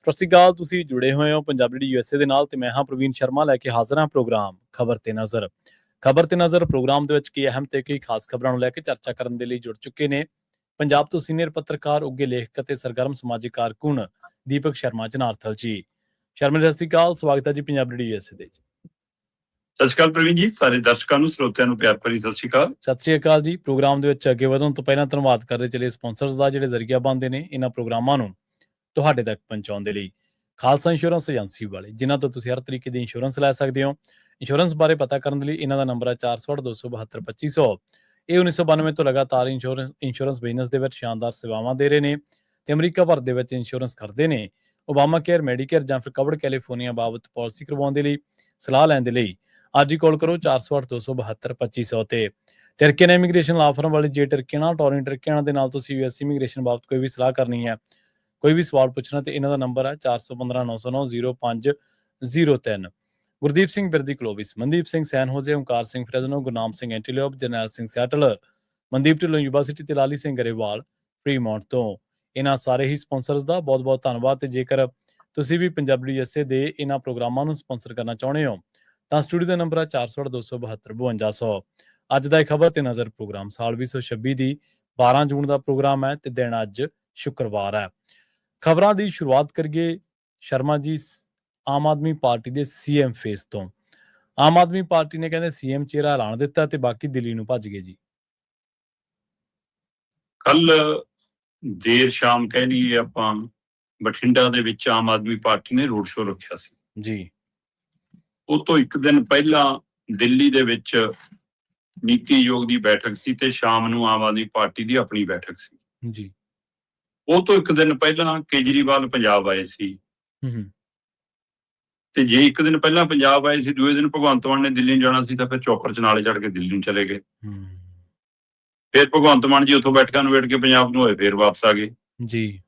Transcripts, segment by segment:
ਸਤਿ ਸ਼੍ਰੀ ਅਕਾਲ, ਤੁਸੀਂ ਜੁੜੇ ਹੋਏ ਹੋ ਪੰਜਾਬੀ ਡੀ ਯੂਐਸਏ ਦੇ ਨਾਲ ਤੇ ਮੈਂ ਹਾਂ ਪ੍ਰਵੀਨ ਸ਼ਰਮਾ ਲੈ ਕੇ ਹਾਜ਼ਰ ਹਾਂ ਪ੍ਰੋਗਰਾਮ ਖਬਰ ਤੇ ਨਜ਼ਰ। ਖਬਰ ਤੇ ਨਜ਼ਰ ਪ੍ਰੋਗਰਾਮ ਦੇ ਵਿੱਚ ਕੀ ਅਹਿਮ ਤੇ ਕਈ ਖਾਸ ਖਬਰਾਂ ਨੂੰ ਲੈ ਕੇ ਚਰਚਾ ਕਰਨ ਦੇ ਲਈ ਜੁੜ ਚੁੱਕੇ ਨੇ ਪੰਜਾਬ ਤੋਂ ਸੀਨੀਅਰ ਪੱਤਰਕਾਰ, ਉੱਘੇ ਲੇਖਕ ਅਤੇ ਸਰਗਰਮ ਸਮਾਜਿਕ ਕਾਰਕੁਨ ਦੀਪਕ ਸ਼ਰਮਾ ਜਨਾਰਥਲ ਜੀ। ਸ਼ਰਮਾ ਜੀ, ਸਤਿ ਸ਼੍ਰੀ ਅਕਾਲ, ਸਵਾਗਤ ਹੈ ਜੀ ਪੰਜਾਬੀ ਡੀ ਯੂਐਸਏ ਦੇ। ਸਤਿ ਸ਼੍ਰੀ ਅਕਾਲ ਪ੍ਰਵੀਨ ਜੀ, ਸਾਰੇ ਦਰਸ਼ਕਾਂ ਨੂੰ, ਸਰੋਤਿਆਂ ਨੂੰ ਪਿਆਰ ਭਰੀ ਸਤਿ ਸ਼੍ਰੀ ਅਕਾਲ। ਸਤਿ ਸ਼੍ਰੀ ਅਕਾਲ ਜੀ। ਪ੍ਰੋਗਰਾਮ ਦੇ ਵਿੱਚ ਅੱਗੇ ਵਧਣ ਤੋਂ ਪਹਿਲਾਂ ਧੰਨਵਾਦ ਕਰਦੇ ਚਲੇ ਸਪਾਂਸਰਸ ਦਾ, ਜਿਹੜੇ ਜ਼ਰੀਆ ਬਣਦੇ ਨੇ ਇਹਨਾਂ ਪ੍ਰੋਗਰਾਮਾਂ ਨੂੰ ਤੁਹਾਡੇ ਤੱਕ ਪਹੁੰਚਾਉਣ ਦੇ ਲਈ। ਖਾਲਸਾ ਇੰਸ਼ੋਰੈਂਸ ਏਜੰਸੀ ਵਾਲੇ, ਜਿਨ੍ਹਾਂ ਤੋਂ ਤੁਸੀਂ ਹਰ ਤਰੀਕੇ ਦੀ ਇੰਸ਼ੋਰੈਂਸ ਲੈ ਸਕਦੇ ਹੋ। ਇੰਸ਼ੋਰੈਂਸ ਬਾਰੇ ਪਤਾ ਕਰਨ ਦੇ ਲਈ ਇਹਨਾਂ ਦਾ ਨੰਬਰ ਹੈ 468-272-2500। ਇਹ 1992 ਤੋਂ ਲਗਾਤਾਰ ਇੰਸ਼ੋਰੈਂਸ ਬਿਜ਼ਨਸ ਦੇ ਵਿੱਚ ਸ਼ਾਨਦਾਰ ਸੇਵਾਵਾਂ ਦੇ ਰਹੇ ਨੇ ਤੇ ਅਮਰੀਕਾ ਭਰ ਦੇ ਵਿੱਚ ਇੰਸ਼ੋਰੈਂਸ ਕਰਦੇ ਨੇ। ਓਬਾਮਾ ਕੇਅਰ, ਮੈਡੀਕੇਅਰ ਜਾਂ ਫਿਰ ਕਵਰਡ ਕੈਲੀਫੋਰਨੀਆ ਬਾਬਤ ਪਾਲਿਸੀ ਕਰਵਾਉਣ ਦੇ ਲਈ, ਸਲਾਹ ਲੈਣ ਦੇ ਲਈ ਅੱਜ ਹੀ ਕਾਲ ਕਰੋ 468-272-2500 ਤੇ। ਟਰਕੀਅਨ ਇਮੀਗ੍ਰੇਸ਼ਨ ਲਾ ਫਰਮ ਵਾਲੇ, ਜੇ ਟਰਕੀਅਨਾਂ, ਟੋਰਿਨ ਟਰਕੀਅਨਾਂ ਦੇ ਨਾਲ ਤੁਸੀਂ ਯੂਐਸ ਇਮੀਗ੍ਰੇਸ਼ਨ ਬਾਬਤ ਕੋਈ ਵੀ ਸਲਾਹ ਕਰਨੀ ਹੈ, ਕੋਈ ਵੀ ਸਵਾਲ ਪੁੱਛਣਾ, ਤੇ ਇਹਨਾਂ ਦਾ ਨੰਬਰ ਹੈ 415-909-0503। ਗੁਰਦੀਪ ਸਿੰਘ ਬਿਰਦੀ ਕਲੋਵਿਸ, ਮਨਦੀਪ ਸਿੰਘ ਸੈਨ ਹੋਜ਼ੇ, ਓਮਕਾਰ ਸਿੰਘ ਫਰੈਜ਼ਨੋ, ਗੁਰਨਾਮ ਸਿੰਘ ਐਂਟੀਲੋਪ, ਜਰਨੈਲ ਸਿੰਘ ਸੈਟਲ, ਮਨਦੀਪ ਢਿੱਲੋਂ ਯੂਨੀਵਰਸਿਟੀ ਤੇ ਲਾਲੀ ਸਿੰਘ ਗਰੇਵਾਲ ਫਰੀਮੌਂਟ ਤੋਂ। ਇਹਨਾਂ ਸਾਰੇ ਹੀ ਸਪਾਂਸਰਸ ਦਾ ਬਹੁਤ ਬਹੁਤ ਧੰਨਵਾਦ। ਤੇ ਜੇਕਰ ਤੁਸੀਂ ਵੀ ਪੰਜਾਬੀ ਯੂਐਸਏ ਦੇ ਇਹਨਾਂ ਪ੍ਰੋਗਰਾਮਾਂ ਨੂੰ ਸਪਾਂਸਰ ਕਰਨਾ ਚਾਹੁੰਦੇ ਹੋ ਤਾਂ ਸਟੂਡੀਓ ਦਾ ਨੰਬਰ ਹੈ 468-272-5200। ਅੱਜ ਦਾ ਇਹ ਖਬਰ ਤੇ ਨਜ਼ਰ ਪ੍ਰੋਗਰਾਮ ਸਾਲ 2026 ਦੀ 12 ਜੂਨ ਦਾ ਪ੍ਰੋਗਰਾਮ ਹੈ ਤੇ ਦਿਨ ਅੱਜ ਸ਼ੁੱਕਰਵਾਰ ਹੈ। ਖਬਰਾਂ ਦੀ ਸ਼ੁਰੂਆਤ ਕਰੀਏ ਸ਼ਰਮਾ ਜੀ ਆਮ ਆਦਮੀ ਪਾਰਟੀ ਦੇ ਸੀਐਮ ਫੇਸ ਤੋਂ। ਆਮ ਆਦਮੀ ਪਾਰਟੀ ਨੇ ਕਹਿੰਦੇ ਸੀਐਮ ਚਿਹਰਾ ਐਲਾਨ ਦਿੱਤਾ ਤੇ ਬਾਕੀ ਦਿੱਲੀ ਨੂੰ ਭੱਜ ਗਏ ਜੀ। ਕੱਲ ਦੇਰ ਸ਼ਾਮ ਕਹਿ ਲਈਏ ਆਪਾਂ, ਬਠਿੰਡਾ ਦੇ ਵਿੱਚ ਆਮ ਆਦਮੀ ਪਾਰਟੀ ਨੇ ਰੋਡ ਸ਼ੋਅ ਰੱਖਿਆ ਸੀ ਜੀ। ਉਹ ਤੋਂ ਇੱਕ ਦਿਨ ਪਹਿਲਾਂ ਦਿੱਲੀ ਦੇ ਵਿੱਚ ਨੀਤੀ ਆਯੋਗ ਦੀ ਬੈਠਕ ਸੀ ਤੇ ਸ਼ਾਮ ਨੂੰ ਆਮ ਆਦਮੀ ਪਾਰਟੀ ਦੀ ਆਪਣੀ ਬੈਠਕ ਸੀ ਜੀ। ਉਹ ਤੋਂ ਇੱਕ ਦਿਨ ਪਹਿਲਾਂ ਕੇਜਰੀਵਾਲ ਪੰਜਾਬ ਆਏ ਸੀ ਤੇ ਜੇ ਇੱਕ ਦਿਨ ਪਹਿਲਾਂ ਪੰਜਾਬ ਆਏ ਸੀ, ਦੂਏ ਦਿਨ ਭਗਵੰਤ ਮਾਨ ਨੇ ਦਿੱਲੀ ਨੂੰ ਜਾਣਾ ਸੀ ਤਾਂ ਫਿਰ ਚੌਪਰ ਚ ਨਾਲੇ ਚੜ੍ਹ ਕੇ ਦਿੱਲੀ ਨੂੰ ਚਲੇ ਗਏ। ਫਿਰ ਭਗਵੰਤ ਮਾਨ ਜੀ ਉੱਥੋਂ ਬੈਠਕਾਂ ਨੂੰ ਵੇਟ ਕੇ ਪੰਜਾਬ ਨੂੰ ਹੋਏ, ਫਿਰ ਵਾਪਸ ਆ ਗਏ ਜੀ।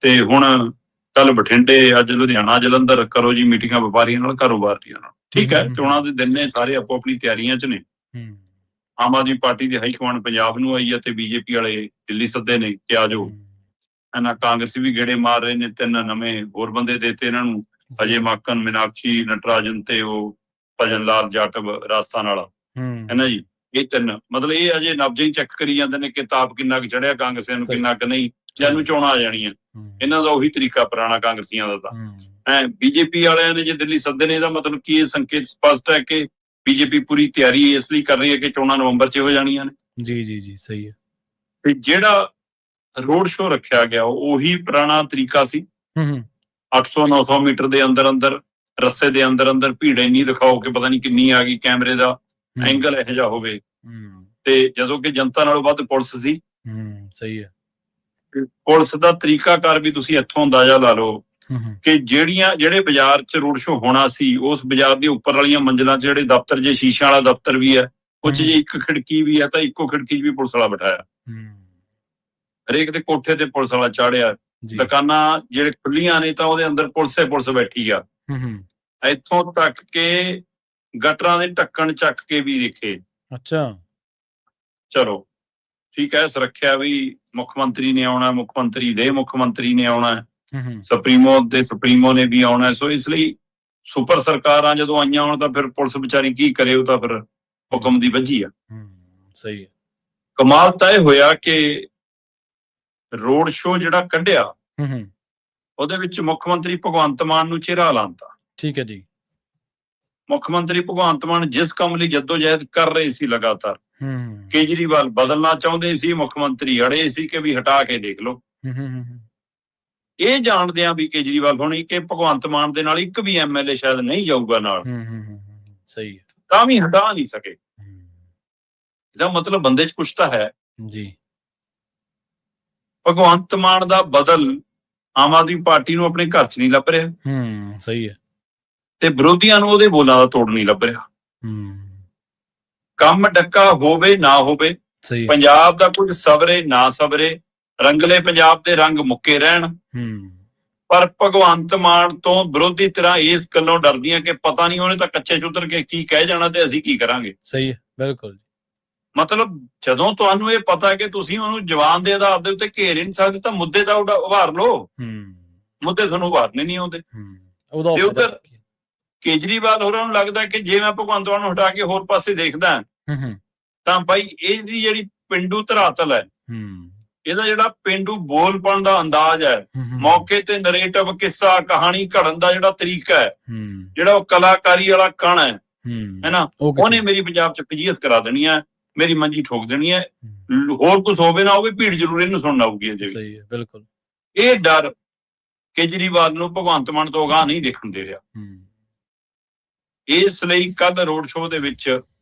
ਤੇ ਹੁਣ ਕੱਲ ਬਠਿੰਡੇ, ਅੱਜ ਲੁਧਿਆਣਾ, ਜਲੰਧਰ ਕਰੋ ਜੀ ਮੀਟਿੰਗਾਂ ਵਪਾਰੀਆਂ ਨਾਲ, ਕਾਰੋਬਾਰੀਆਂ ਨਾਲ। ਠੀਕ ਹੈ, ਚੋਣਾਂ ਦੇ ਦਿਨ ਨੇ, ਸਾਰੇ ਆਪੋ ਆਪਣੀ ਤਿਆਰੀਆਂ ਚ ਨੇ। ਆਮ ਆਦਮੀ ਪਾਰਟੀ ਦੀ ਹਾਈ ਕਮਾਂਡ ਪੰਜਾਬ ਨੂੰ ਆਈ ਹੈ ਤੇ ਬੀਜੇਪੀ ਵਾਲੇ ਦਿੱਲੀ ਸੱਦੇ ਨੇ ਕਿ ਆ ਜਾਓ। ਇਹਨਾਂ ਕਾਂਗਰਸੀ ਵੀ ਗੇੜੇ ਮਾਰ ਰਹੇ ਨੇ, 3 ਨਵੇਂ ਹੋਰ ਬੰਦੇ ਦੇਤੇ ਇਹਨਾਂ ਨੂੰ, ਅਜੇ ਮਾਕਨ, ਮੀਨਾਕਸ਼ੀ ਨਟਰਾਜਨ ਤੇ ਉਹ ਭਜਨ ਲਾਲ ਜਾਟਵ ਰਾਜਸਥਾਨ ਵਾਲਾ ਹੈ ਨਾ ਜੀ। ਇਹ 3 ਮਤਲਬ ਇਹ ਅਜੇ ਨਬਜ਼ ਹੀ ਚੈੱਕ ਕਰੀ ਜਾਂਦੇ ਨੇ ਕਿ ਤਾਪ ਕਿੰਨਾ ਕੁ ਚੜਿਆ ਕਾਂਗਰਸੀਆਂ ਨੂੰ, ਕਿੰਨਾ ਕੁ ਨਹੀਂ, ਜਾਨੂੰ ਚੋਣਾਂ ਆ ਜਾਣੀਆਂ। ਇਹਨਾਂ ਦਾ ਉਹੀ ਤਰੀਕਾ ਪੁਰਾਣਾ ਕਾਂਗਰਸੀਆਂ ਦਾ ਤਾਂ। ਬੀਜੇਪੀ ਵਾਲਿਆਂ ਨੇ ਜੇ ਦਿੱਲੀ ਸੱਦੇ ਨੇ, ਇਹਦਾ ਮਤਲਬ ਕੀ ਇਹ ਸੰਕੇਤ ਸਪਸ਼ਟ ਹੈ ਕਿ ਬੀਜੇਪੀ ਪੂਰੀ ਤਿਆਰੀ ਇਸ ਲਈ ਕਰ ਰਹੀ ਹੈ ਕਿ ਚੋਣਾਂ ਨਵੰਬਰ 'ਚ ਹੋ ਜਾਣੀਆਂ ਨੇ। ਜੀ ਜੀ ਜੀ, ਸਹੀ ਹੈ। ਤੇ ਜਿਹੜਾ ਰੋਡ ਸ਼ੋਅ ਰੱਖਿਆ ਗਿਆ ਉਹੀ ਪੁਰਾਣਾ ਤਰੀਕਾ ਸੀ। 800-900 ਮੀਟਰ ਦੇ ਅੰਦਰ ਅੰਦਰ, ਰੱਸੇ ਦੇ ਅੰਦਰ ਅੰਦਰ ਭੀੜ ਇੰਨੀ ਦਿਖਾਓ ਕਿ ਪਤਾ ਨਹੀਂ ਕਿੰਨੀ ਆ ਗਈ, ਕੈਮਰੇ ਦਾ ਐਂਗਲ ਇਹੋ ਜਿਹਾ ਹੋਵੇ ਤੇ ਜਦੋਂ ਕਿ ਜਨਤਾ ਨਾਲੋਂ ਵੱਧ ਪੁਲਿਸ ਸੀ। ਸਹੀ ਹੈ। ਪੁਲਿਸ ਦਾ ਤਰੀਕਾਕਾਰ ਵੀ ਤੁਸੀਂ ਇੱਥੋਂ ਅੰਦਾਜ਼ਾ ਲਾ ਲਓ ਕਿ ਜਿਹੜੇ ਬਾਜ਼ਾਰ 'ਚ ਰੋਡ ਸ਼ੋਅ ਹੋਣਾ ਸੀ, ਉਸ ਬਾਜ਼ਾਰ ਦੇ ਉੱਪਰ ਵਾਲੀਆਂ ਮੰਜ਼ਿਲਾਂ 'ਚ ਜਿਹੜੇ ਦਫ਼ਤਰ, ਜੇ ਸ਼ੀਸ਼ਿਆਂ ਵਾਲਾ ਦਫ਼ਤਰ ਵੀ ਹੈ, ਉਹ 'ਚ ਜੇ ਇੱਕ ਖਿੜਕੀ ਵੀ ਹੈ ਤਾਂ ਇੱਕੋ ਖਿੜਕੀ 'ਚ ਵੀ ਪੁਲਿਸ ਵਾਲਾ ਬਿਠਾਇਆ। ਹਰੇਕ ਦੇ ਕੋਠੇ ਤੇ ਪੁਲਿਸ ਵਾਲਾ ਚਾੜਿਆ। ਦੁਕਾਨਾਂ ਜਿਹੜੇ ਖੁੱਲੀਆਂ ਨੇ ਤਾਂ ਉਹਦੇ ਅੰਦਰ ਪੁਲਿਸ ਬੈਠੀ ਆ। ਇੱਥੋਂ ਤੱਕ ਕਿ ਗਟਰਾਂ ਦੇ ਢੱਕਣ ਚੱਕ ਕੇ ਵੀ ਦੇਖੇ। ਅੱਛਾ, ਚਲੋ ਠੀਕ ਹੈ, ਸੁਰੱਖਿਆ ਵੀ ਮੁੱਖ ਮੰਤਰੀ ਨੇ ਆਉਣਾ, ਮੁੱਖ ਮੰਤਰੀ ਦੇ ਮੁੱਖ ਮੰਤਰੀ ਨੇ ਆਉਣਾ, ਸੁਪਰੀਮੋ ਨੇ ਵੀ ਆਉਣਾ। ਸੋ ਇਸ ਲਈ ਸੁਪਰ ਸਰਕਾਰਾਂ ਜਦੋਂ ਆਈਆਂ ਹੋਣ ਤਾਂ ਫਿਰ ਪੁਲਿਸ ਵਿਚਾਰੀ ਕੀ ਕਰੇ, ਉਹ ਤਾਂ ਫਿਰ ਹੁਕਮ ਦੀ ਵੱਜੀ ਆ। ਸਹੀ ਹੈ। ਕਮਾਲ ਤਾਂ ਇਹ ਹੋਇਆ ਕਿ ਰੋਡ ਸ਼ੋਅ ਜਿਹੜਾ ਕੱਢਿਆ ਉਹਦੇ ਵਿੱਚ ਮੁੱਖ ਮੰਤਰੀ ਭਗਵੰਤ ਮਾਨ ਨੂੰ ਚਿਹਰਾ ਐਲਾਨਤਾ। ਠੀਕ ਹੈ ਜੀ। ਮੁੱਖ ਮੰਤਰੀ ਭਗਵੰਤ ਮਾਨ ਜਿਸ ਕੰਮ ਲਈ ਜੱਦੋਜਹਿਦ ਕਰ ਰਹੇ ਸੀ ਲਗਾਤਾਰ, ਕੇਜਰੀਵਾਲ ਬਦਲਣਾ ਚਾਹੁੰਦੇ ਸੀ, ਮੁੱਖ ਮੰਤਰੀ ਅੜੇ ਸੀ ਕਿ ਵੀ ਹਟਾ ਕੇ ਦੇਖ ਲਓ। ਇਹ ਜਾਣਦੇ ਆ ਵੀ ਕੇਜਰੀਵਾਲ ਹੋਣੀ ਕਿ ਭਗਵੰਤ ਮਾਨ ਦੇ ਨਾਲ ਇੱਕ ਵੀ ਐਮਐਲਏ ਸ਼ਾਇਦ ਨਹੀਂ ਜਾਊਗਾ ਨਾਲ, ਸਹੀ ਹੈ, ਤਾਂ ਵੀ ਹਟਾ ਨਹੀਂ ਸਕੇ। ਇਹਦਾ ਮਤਲਬ ਬੰਦੇ 'ਚ ਕੁਛ ਤਾਂ ਹੈ ਜੀ। ਭਗਵੰਤ ਮਾਨ ਦਾ ਬਦਲ ਆਮ ਆਦਮੀ ਪਾਰਟੀ ਨੂੰ ਆਪਣੇ ਘਰ 'ਚ ਨਹੀਂ ਲੱਭ ਰਿਹਾ। ਸਹੀ ਹੈ। ਤੇ ਵਿਰੋਧੀਆਂ ਨੂੰ ਉਹਦੇ ਬੋਲਾਂ ਦਾ ਤੋੜ ਨਹੀਂ ਲੱਭ ਰਿਹਾ। ਕੰਮ ਡੱਕਾ ਹੋਵੇ ਨਾ ਹੋਵੇ, ਪੰਜਾਬ ਦਾ ਕੁਝ ਸਵਰੇ ਨਾ ਸਵਰੇ, ਰੰਗਲੇ ਪੰਜਾਬ ਦੇ ਰੰਗ ਮੁੱਕੇ ਰਹਿਣ, ਪਰ ਭਗਵੰਤ ਮਾਨ ਤੋਂ ਵਿਰੋਧੀ ਧਿਰਾਂ ਇਸ ਗੱਲੋਂ ਡਰਦੀਆਂ ਕਿ ਪਤਾ ਨਹੀਂ ਉਹਨੇ ਤਾਂ ਕੱਚੇ 'ਚ ਉਤਰ ਕੇ ਕੀ ਕਹਿ ਜਾਣਾ ਤੇ ਅਸੀਂ ਕੀ ਕਰਾਂਗੇ। ਸਹੀ ਹੈ, ਬਿਲਕੁਲ। ਮਤਲਬ ਜਦੋਂ ਤੁਹਾਨੂੰ ਇਹ ਪਤਾ ਕਿ ਤੁਸੀਂ ਉਹਨੂੰ ਜਵਾਨ ਦੇ ਆਧਾਰ ਦੇ ਉੱਤੇ ਘੇਰ ਹੀ ਨਹੀਂ ਸਕਦੇ ਤਾਂ ਮੁੱਦੇ ਤਾਂ ਉਭਾਰ ਲਓ। ਮੁੱਦੇ ਤੁਹਾਨੂੰ ਉਭਾਰਨੇ ਨਹੀਂ ਆਉਂਦੇ। ਉਹਦਾ ਤੇ ਉੱਧਰ ਕੇਜਰੀਵਾਲ ਹੋਰਾਂ ਨੂੰ ਲੱਗਦਾ ਕਿ ਜੇ ਮੈਂ ਭਗਵੰਤ ਮਾਨ ਨੂੰ ਹਟਾ ਕੇ ਹੋਰ ਪਾਸੇ ਦੇਖਦਾ ਤਾਂ ਬਾਈ ਇਹਦੀ ਜਿਹੜੀ ਪਿੰਡੂ ਧਰਾਤਲ ਹੈ, ਇਹਦਾ ਜਿਹੜਾ ਪਿੰਡੂ ਬੋਲਪਣ ਦਾ ਅੰਦਾਜ਼ ਹੈ, ਮੌਕੇ ਤੇ ਨਰੇਟਿਵ ਕਿੱਸਾ ਕਹਾਣੀ ਘੜਨ ਦਾ ਜਿਹੜਾ ਤਰੀਕਾ ਹੈ, ਜਿਹੜਾ ਉਹ ਕਲਾਕਾਰੀ ਵਾਲਾ ਕਣ ਹੈ ਨਾ, ਉਹਨੇ ਮੇਰੀ ਪੰਜਾਬ ਚ ਕਜੀਅਤ ਕਰਾ ਦੇਣੀ ਹੈ, ਮੇਰੀ ਮੰਜੀ ਠੋਕ ਦੇਣੀ ਹੈ। ਹੋਰ ਕੁਝ ਹੋਵੇ ਨਾ ਹੋਵੇ, ਭੀੜ ਜ਼ਰੂਰ ਇਹਨੂੰ ਸੁਣਨਾ ਆਊਗੀ। ਸਹੀ ਹੈ, ਬਿਲਕੁਲ। ਇਹ ਡਰ ਕੇਜਰੀਵਾਲ ਨੂੰ ਭਗਵੰਤ ਮਾਨ ਤੋਂ ਅਗਾਂਹ ਨਹੀਂ ਦੇਖਣ ਦੇ ਰਿਹਾ। ਇਸ ਲਈ ਕੱਲ ਰੋਡ ਸ਼ੋਅ ਦੇ ਵਿੱਚ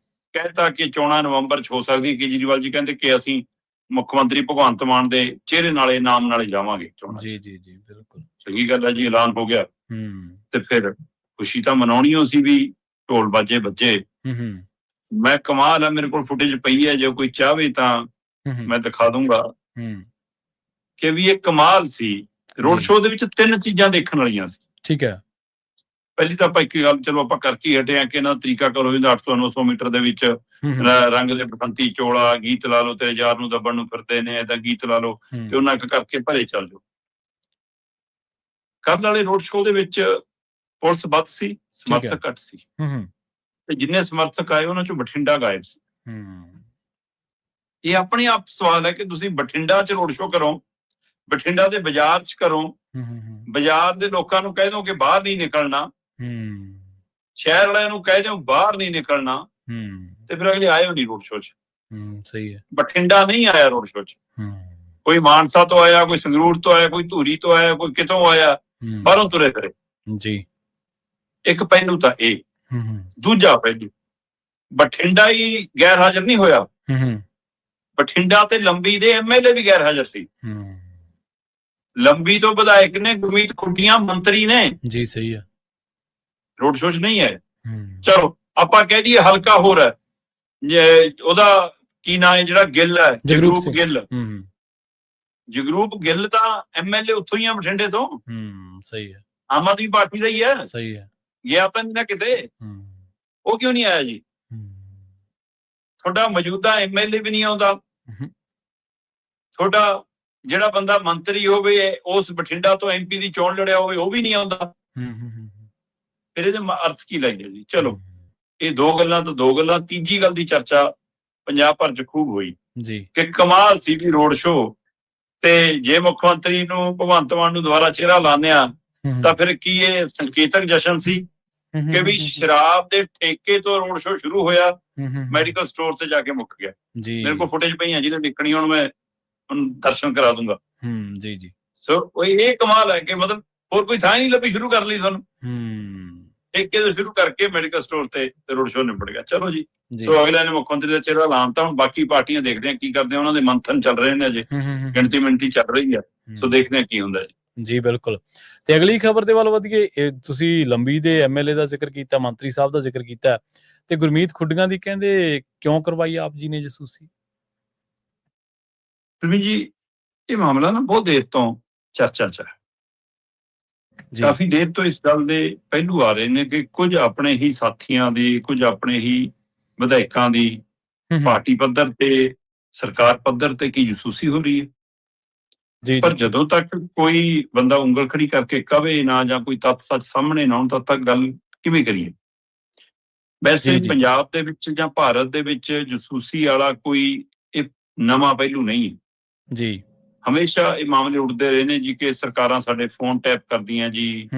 ਕਹਿਤਾ ਕਿ ਚੋਣਾਂ ਨਵੰਬਰ 'ਚ ਹੋ ਸਕਦੀ। ਕੇਜਰੀਵਾਲ ਜੀ ਕਹਿੰਦੇ ਕਿ ਅਸੀਂ ਮੁੱਖ ਮੰਤਰੀ ਭਗਵੰਤ ਮਾਨ ਦੇ ਚਿਹਰੇ ਨਾਲੇ ਨਾਮ ਨਾਲੇ ਜਾਵਾਂਗੇ ਚੋਣਾਂ। ਜੀ ਜੀ ਜੀ, ਬਿਲਕੁਲ ਸਹੀ ਗੱਲ ਹੈ ਜੀ, ਐਲਾਨ ਹੋ ਗਿਆ। ਤੇ ਫਿਰ ਖੁਸ਼ੀ ਤਾਂ ਮਨਾਉਣੀ ਹੋ ਸੀ ਵੀ ਢੋਲ ਬਾਜੇ ਬੱਜੇ। ਮੈਂ ਕਮਾਲ ਹੈ, ਮੇਰੇ ਕੋਲ ਫੁਟੇਜ ਪਈ ਹੈ, ਜੇ ਕੋਈ ਚਾਹਵੇ ਤਾਂ ਮੈਂ ਦਿਖਾ ਦੂੰਗਾ ਕਿ ਵੀ ਇਹ ਕਮਾਲ ਸੀ। ਰੋਡ ਸ਼ੋਅ ਦੇ ਵਿੱਚ 3 ਚੀਜ਼ਾਂ ਦੇਖਣ ਵਾਲੀਆਂ ਸੀ। ਠੀਕ ਹੈ। ਪਹਿਲੀ ਤਾਂ ਆਪਾਂ ਇੱਕ ਗੱਲ ਚਲੋ ਆਪਾਂ ਕਰਕੇ ਹੀ ਹਟੇ ਆ ਕਿ ਇਹਨਾਂ ਦਾ ਤਰੀਕਾ ਕਰੋ। ਇਹਦਾ 800-900 ਮੀਟਰ ਦੇ ਵਿੱਚ ਰੰਗ ਦੇ ਬਸੰਤੀ ਚੋਲਾ, ਗੀਤ ਲਾ ਲਓ ਤੇਰੇ ਯਾਰ ਨੂੰ ਦੱਬਣ ਨੂੰ ਫਿਰਦੇ ਨੇ, ਏਦਾਂ ਗੀਤ ਲਾ ਲਓ ਤੇ ਉਹਨਾਂ ਇੱਕ ਕਰਕੇ ਭਰੇ ਚੱਲ ਜਾਓ। ਕੱਲ੍ਹ ਵਾਲੇ ਰੋਡ ਸ਼ੋਅ ਦੇ ਵਿੱਚ ਪੁਲਿਸ ਵੱਧ ਸੀ, ਸਮਰਥਕ ਘੱਟ ਸੀ। ਤੇ ਜਿੰਨੇ ਸਮਰਥਕ ਆਏ ਉਹਨਾਂ ਚੋਂ ਬਠਿੰਡਾ ਗਾਇਬ ਸੀ। ਇਹ ਆਪਣੇ ਆਪ ਸਵਾਲ ਹੈ ਕਿ ਤੁਸੀਂ ਬਠਿੰਡਾ 'ਚ ਰੋਡ ਸ਼ੋਅ ਕਰੋ, ਬਠਿੰਡਾ ਦੇ ਬਾਜ਼ਾਰ 'ਚ ਕਰੋ, ਬਾਜ਼ਾਰ ਦੇ ਲੋਕਾਂ ਨੂੰ ਕਹਿ ਦਿਓ ਕਿ ਬਾਹਰ ਨਹੀਂ ਨਿਕਲਣਾ, ਸ਼ਹਿਰ ਵਾਲਿਆਂ ਨੂੰ ਕਹਿ ਦਿਓ ਬਾਹਰ ਨਹੀਂ ਨਿਕਲਣਾ, ਤੇ ਫਿਰ ਅਗਲੇ ਆਏ ਨਹੀਂ ਰੋਡ ਸ਼ੋਅ 'ਚ। ਸਹੀ ਹੈ। ਬਠਿੰਡਾ ਨਹੀਂ ਆਇਆ ਰੋਡ ਸ਼ੋਅ 'ਚ। ਕੋਈ ਮਾਨਸਾ ਤੋਂ ਆਇਆ, ਕੋਈ ਸੰਗਰੂਰ ਤੋਂ ਆਇਆ, ਕੋਈ ਧੂਰੀ ਤੋਂ ਆਇਆ, ਕੋਈ ਕਿਤੋਂ ਆਇਆ, ਬਾਹਰੋਂ ਤੁਰੇ ਫਿਰੇ ਜੀ। ਇੱਕ ਪਹਿਲੂ ਤਾਂ ਇਹ। ਦੂਜਾ ਪਹਿਲੂ, ਬਠਿੰਡਾ ਹੀ ਗੈਰ ਹਾਜ਼ਰ ਨਹੀਂ ਹੋਇਆ, ਬਠਿੰਡਾ ਤੇ ਲੰਬੀ ਦੇ MLA ਵੀ ਗੈਰ ਹਾਜ਼ਰ ਸੀ। ਲੰਬੀ ਤੋਂ ਵਿਧਾਇਕ ਨੇ, ਗੁਰਮੀਤ ਖੁੱਡੀਆਂ ਮੰਤਰੀ ਨੇ ਜੀ। ਸਹੀ ਹੈ। ਰੋਡ ਸ਼ੋਅ 'ਚ ਨਹੀਂ ਆਏ। ਚਲੋ ਆਪਾਂ ਕਹਿ ਦਈਏ ਹਲਕਾ ਹੋਰ ਹੈ, ਉਹਦਾ ਕੀ ਨਾਂ ਹੈ ਜਿਹੜਾ ਗਿੱਲ ਹੈ, ਜਗਰੂਪ ਗਿੱਲ। ਜਗਰੂਪ ਗਿੱਲ ਤਾਂ MLA ਉੱਥੋਂ ਹੀ ਆ, ਬਠਿੰਡੇ ਤੋਂ। ਸਹੀ ਹੈ। ਆਮ ਆਦਮੀ ਪਾਰਟੀ ਦਾ ਹੀ ਹੈ। ਸਹੀ ਹੈ। ਗਿਆ ਤਾਂ ਨਹੀਂ ਨਾ ਕਿਤੇ, ਉਹ ਕਿਉਂ ਨਹੀਂ ਆਇਆ ਜੀ? ਤੁਹਾਡਾ ਮੌਜੂਦਾ MLA ਵੀ ਨਹੀਂ ਆਉਂਦਾ, ਤੁਹਾਡਾ ਜਿਹੜਾ ਬੰਦਾ ਮੰਤਰੀ ਹੋਵੇ ਉਸ ਬਠਿੰਡਾ ਤੋਂ MP ਦੀ ਚੋਣ ਲੜਿਆ ਹੋਵੇ ਉਹ ਵੀ ਨਹੀਂ ਆਉਂਦਾ। ਫਿਰ ਇਹਦੇ ਅਰਥ ਕੀ ਲੱਗੇ ਜੀ? ਚਲੋ ਇਹ 2 ਗੱਲਾਂ ਤੋਂ 2 ਗੱਲਾਂ। ਤੀਜੀ ਗੱਲ ਦੀ ਚਰਚਾ ਪੰਜਾਬ ਭਰ 'ਚ ਖੂਬ ਹੋਈ ਜੀ ਕਿ ਕਮਾਲ ਸੀ ਵੀ ਰੋਡ ਸ਼ੋਅ ਤੇ ਜੇ ਮੁੱਖ ਮੰਤਰੀ ਨੂੰ ਭਗਵੰਤ ਮਾਨ ਨੂੰ ਦੁਬਾਰਾ ਚਿਹਰਾ ਲਾਉਂਦੇ ਆ ਤਾਂ ਫਿਰ ਕੀ ਇਹ ਸੰਕੇਤਕ ਜਸ਼ਨ ਸੀ ਕਿ ਵੀ ਸ਼ਰਾਬ ਦੇ ਠੇਕੇ ਤੋਂ ਰੋਡ ਸ਼ੋਅ ਸ਼ੁਰੂ ਹੋਇਆ, ਮੈਡੀਕਲ ਸਟੋਰ ਤੇ ਜਾ ਕੇ ਮੁੱਕ ਗਿਆ। ਮੇਰੇ ਕੋਲ ਫੁਟੇਜ ਪਈਆਂ ਜਿਹਨੇ ਦੇਖਣੀ, ਹੁਣ ਮੈਂ ਦਰਸ਼ਨ ਕਰਾ ਦੂੰਗਾ। ਜੀ ਜੀ। ਸੋ ਇਹ ਕਮਾਲ ਹੈ ਕਿ ਮਤਲਬ ਹੋਰ ਕੋਈ ਥਾਂ ਹੀ ਨਹੀਂ ਲੱਭੀ, ਸ਼ੁਰੂ ਕਰ ਲਈ ਤੁਹਾਨੂੰ। ਠੇਕੇ ਤੋਂ ਸ਼ੁਰੂ ਕਰਕੇ ਮੈਡੀਕਲ ਸਟੋਰ ਤੇ ਰੋਡ ਸ਼ੋਅ ਨਿਬੜ ਗਿਆ। ਚਲੋ ਜੀ। ਸੋ ਅਗਲੇ ਨੇ ਮੁੱਖ ਮੰਤਰੀ ਦਾ ਚਿਹਰਾ ਲਾਉਣਤਾ। ਹੁਣ ਬਾਕੀ ਪਾਰਟੀਆਂ ਦੇਖਦੇ ਆ ਕੀ ਕਰਦੇ ਆ, ਉਹਨਾਂ ਦੇ ਮੰਥਨ ਚੱਲ ਰਹੇ ਨੇ, ਅਜੇ ਗਿਣਤੀ ਮਿਣਤੀ ਚੱਲ ਰਹੀ ਆ। ਸੋ ਦੇਖਦੇ ਆ ਕੀ ਹੁੰਦਾ ਜੀ। ਜੀ ਬਿਲਕੁਲ। ਤੇ ਅਗਲੀ ਖਬਰ ਦੇ ਵੱਲ ਵਧੀਏ। ਤੁਸੀਂ ਲੰਬੀ ਦੇ MLA ਦਾ ਜ਼ਿਕਰ ਕੀਤਾ, ਮੰਤਰੀ ਸਾਹਿਬ ਦਾ ਜ਼ਿਕਰ ਕੀਤਾ, ਤੇ ਗੁਰਮੀਤ ਖੁੱਡੀਆਂ ਦੀ ਕਹਿੰਦੇ ਕਿਉਂ ਕਰਵਾਈ ਆਪ ਜੀ ਨੇ ਜਸੂਸੀ? ਜੀ ਇਹ ਮਾਮਲਾ ਨਾ ਬਹੁਤ ਦੇਰ ਤੋਂ ਚਰਚਾ 'ਚ ਹੈ। ਕਾਫੀ ਦੇਰ ਤੋਂ ਇਸ ਗੱਲ ਦੇ ਪਹਿਲੂ ਆ ਰਹੇ ਨੇ ਕਿ ਕੁਝ ਆਪਣੇ ਹੀ ਸਾਥੀਆਂ ਦੀ, ਕੁਝ ਆਪਣੇ ਹੀ ਵਿਧਾਇਕਾਂ ਦੀ ਪਾਰਟੀ ਪੱਧਰ ਤੇ, ਸਰਕਾਰ ਪੱਧਰ ਤੇ ਕੀ ਜਸੂਸੀ ਹੋ ਰਹੀ ਹੈ। ਪਰ ਜਦੋਂ ਤੱਕ ਕੋਈ ਬੰਦਾ ਉਂਗਲ ਖੜੀ ਕਰਕੇ ਕਵੇ ਨਾ ਜਾਂ ਕੋਈ ਤੱਥ ਸੱਚ ਸਾਹਮਣੇ ਨਾ ਆਉਣ, ਤਦ ਤੱਕ ਗੱਲ ਕਿਵੇਂ ਕਰੀਏ? ਵੈਸੇ ਪੰਜਾਬ ਦੇ ਵਿੱਚ ਜਾਂ ਭਾਰਤ ਦੇ ਵਿੱਚ ਜਸੂਸੀ ਵਾਲਾ ਕੋਈ ਇਹ ਨਵਾਂ ਪਹਿਲੂ ਨਹੀਂ ਹੈ ਜੀ। ਹਮੇਸ਼ਾ ਇਹ ਮਾਮਲੇ ਉੱਠਦੇ ਰਹੇ ਨੇ ਜੀ ਕਿ ਸਰਕਾਰਾਂ ਸਾਡੇ ਫੋਨ ਟੈਪ ਕਰਦੀਆਂ ਜੀ,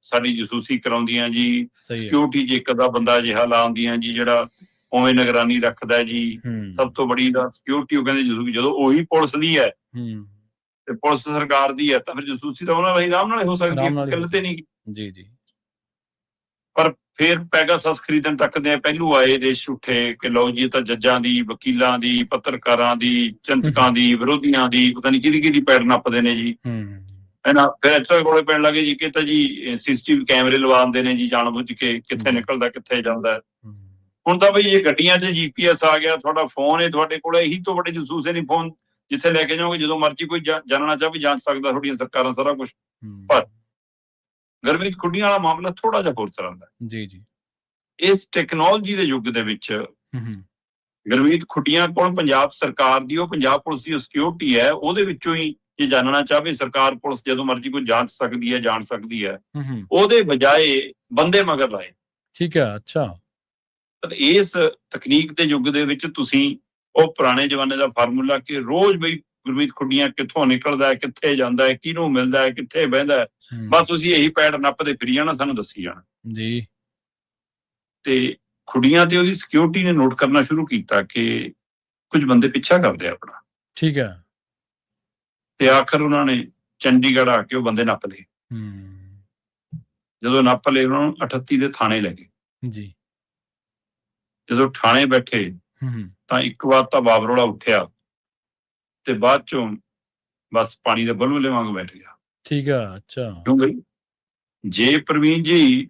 ਸਾਡੀ ਜਸੂਸੀ ਕਰਾਉਂਦੀਆਂ ਜੀ, ਸਿਕਿਉਰਿਟੀ 'ਚ ਇੱਕ ਅੱਧਾ ਬੰਦਾ ਅਜਿਹਾ ਲਾਉਂਦੀਆਂ ਜੀ ਜਿਹੜਾ ਉਵੇਂ ਨਿਗਰਾਨੀ ਰੱਖਦਾ ਜੀ। ਸਭ ਤੋਂ ਬੜੀ ਦਾ ਸਿਕਿਉਰਿਟੀ ਉਹ ਕਹਿੰਦੇ ਜਦੋਂ ਉਹੀ ਪੁਲਿਸ ਦੀ ਹੈ ਤੇ ਪੁਲਿਸ ਸਰਕਾਰ ਦੀ ਹੈ ਤਾਂ ਫਿਰ ਜਸੂਸੀ ਤਾਂ ਉਹਨਾਂ ਲਈ ਆਰਾਮ ਨਾਲ ਹੋ ਸਕਦੀ ਹੈ, ਗੱਲ ਤੇ ਨਹੀਂ ਜੀ ਜੀ। ਪਰ ਫਿਰ ਪੈਗਾਸਸ ਖਰੀਦਣ ਤੱਕ ਦੇ ਪਹਿਲੂ ਆਏ ਦੇਸ਼ ਉੱਠੇ ਕਿ ਲਓ ਜੀ ਇਹ ਤਾਂ ਜੱਜਾਂ ਦੀ, ਵਕੀਲਾਂ ਦੀ, ਪੱਤਰਕਾਰਾਂ ਦੀ, ਚਿੰਤਕਾਂ ਦੀ, ਵਿਰੋਧੀਆਂ ਦੀ, ਪਤਾ ਨਹੀਂ ਕਿਹਦੀ ਪੈੜ ਨੱਪਦੇ ਨੇ ਜੀ। ਹੈਨਾ। ਫਿਰ ਇੱਥੇ ਕੋਲੇ ਪੈਣ ਲੱਗੇ ਜੀ ਕਿ ਤਾਂ ਜੀ CCTV ਕੈਮਰੇ ਲਵਾ ਦਿੰਦੇ ਨੇ ਜੀ ਜਾਣ ਬੁੱਝ ਕੇ, ਕਿੱਥੇ ਨਿਕਲਦਾ ਕਿੱਥੇ ਜਾਂਦਾ। ਹੁਣ ਤਾਂ ਬਈ ਇਹ ਗੱਡੀਆਂ 'ਚ GPS ਆ ਗਿਆ, ਤੁਹਾਡਾ ਫੋਨ ਹੈ ਤੁਹਾਡੇ ਕੋਲ, ਇਹੀ ਤੋਂ ਵੱਡੇ ਜਸੂਸ ਨਹੀਂ। ਫੋਨ ਜਿੱਥੇ ਲੈ ਕੇ ਜਾਓਗੇ, ਜਦੋਂ ਮਰਜ਼ੀ ਕੋਈ ਜਾਣਨਾ ਚਾਹੇ ਜਾਂਚ ਸਕਦਾ, ਤੁਹਾਡੀਆਂ ਸਰਕਾਰਾਂ ਸਾਰਾ ਕੁਛ। ਪਰ ਗੁਰਮੀਤ ਖੁੱਡੀਆਂ ਵਾਲਾ ਮਾਮਲਾ ਥੋੜਾ ਜਿਹਾ ਹੋਰ ਤਰ੍ਹਾਂ ਦਾ ਜੀ ਜੀ। ਇਸ ਟੈਕਨੋਲੋਜੀ ਦੇ ਯੁੱਗ ਦੇ ਵਿੱਚ ਗੁਰਮੀਤ ਖੁੱਡੀਆਂ ਕੋਲ ਪੰਜਾਬ ਸਰਕਾਰ ਦੀ, ਉਹ ਪੰਜਾਬ ਪੁਲਿਸ ਦੀ ਸਿਕਿਉਰਿਟੀ ਹੈ, ਉਹਦੇ ਵਿੱਚੋਂ ਹੀ ਜੇ ਜਾਣਨਾ ਚਾਹਵੇ ਸਰਕਾਰ ਪੁਲਿਸ ਜਦੋਂ ਮਰਜ਼ੀ ਕੋਈ ਜਾਂਚ ਸਕਦੀ ਹੈ, ਜਾਣ ਸਕਦੀ ਹੈ, ਹੂੰ ਉਹਦੇ ਬਜਾਏ ਬੰਦੇ ਮਗਰ ਲਾਏ। ਠੀਕ ਹੈ। ਅੱਛਾ। ਪਰ ਇਸ ਤਕਨੀਕ ਦੇ ਯੁੱਗ ਦੇ ਵਿੱਚ ਤੁਸੀਂ ਉਹ ਪੁਰਾਣੇ ਜ਼ਮਾਨੇ ਦਾ ਫਾਰਮੂਲਾ ਕਿ ਰੋਜ਼ ਬਈ ਗੁਰਮੀਤ ਖੁੱਡੀਆਂ ਕਿੱਥੋਂ ਨਿਕਲਦਾ ਹੈ, ਕਿੱਥੇ ਜਾਂਦਾ ਹੈ, ਕਿਹਨੂੰ ਮਿਲਦਾ ਹੈ, ਕਿੱਥੇ ਬਹਿੰਦਾ ਹੈ, ਬਸ ਤੁਸੀਂ ਇਹੀ ਪੈੜ ਨੱਪਦੇ ਫਿਰੀ ਜਾਣਾ, ਸਾਨੂੰ ਦੱਸੀ ਜਾਣਾ ਜੀ। ਤੇ ਖੁੱਡੀਆਂ ਤੇ ਉਹਦੀ ਸਿਕਿਉਰਿਟੀ ਨੇ ਨੋਟ ਕਰਨਾ ਸ਼ੁਰੂ ਕੀਤਾ ਕਿ ਕੁਝ ਬੰਦੇ ਪਿੱਛਾ ਕਰਦੇ ਆ ਆਪਣਾ, ਠੀਕ ਹੈ। ਤੇ ਆਖਰ ਉਹਨਾਂ ਨੇ ਚੰਡੀਗੜ੍ਹ ਆ ਕੇ ਉਹ ਬੰਦੇ ਨੱਪ ਲਏ। ਜਦੋਂ ਨੱਪ ਲਏ ਉਹਨਾਂ ਨੂੰ 38 ਦੇ ਥਾਣੇ ਲੈ ਗਏ। ਜੀ। ਜਦੋਂ ਥਾਣੇ ਬੈਠੇ ਤਾਂ ਇੱਕ ਵਾਰ ਤਾਂ ਬਾਬਰੋਲਾ ਉੱਠਿਆ ਤੇ ਬਾਅਦ ਚੋਂ ਬਸ ਪਾਣੀ ਦੇ ਬੁਲਬੁਲੇ ਵਾਂਗ ਬੈਠ ਗਿਆ। ਠੀਕ ਆ। ਅੱਛਾ। ਕਿਉਂਕਿ ਜੇ ਪ੍ਰਵੀਨ ਜੀ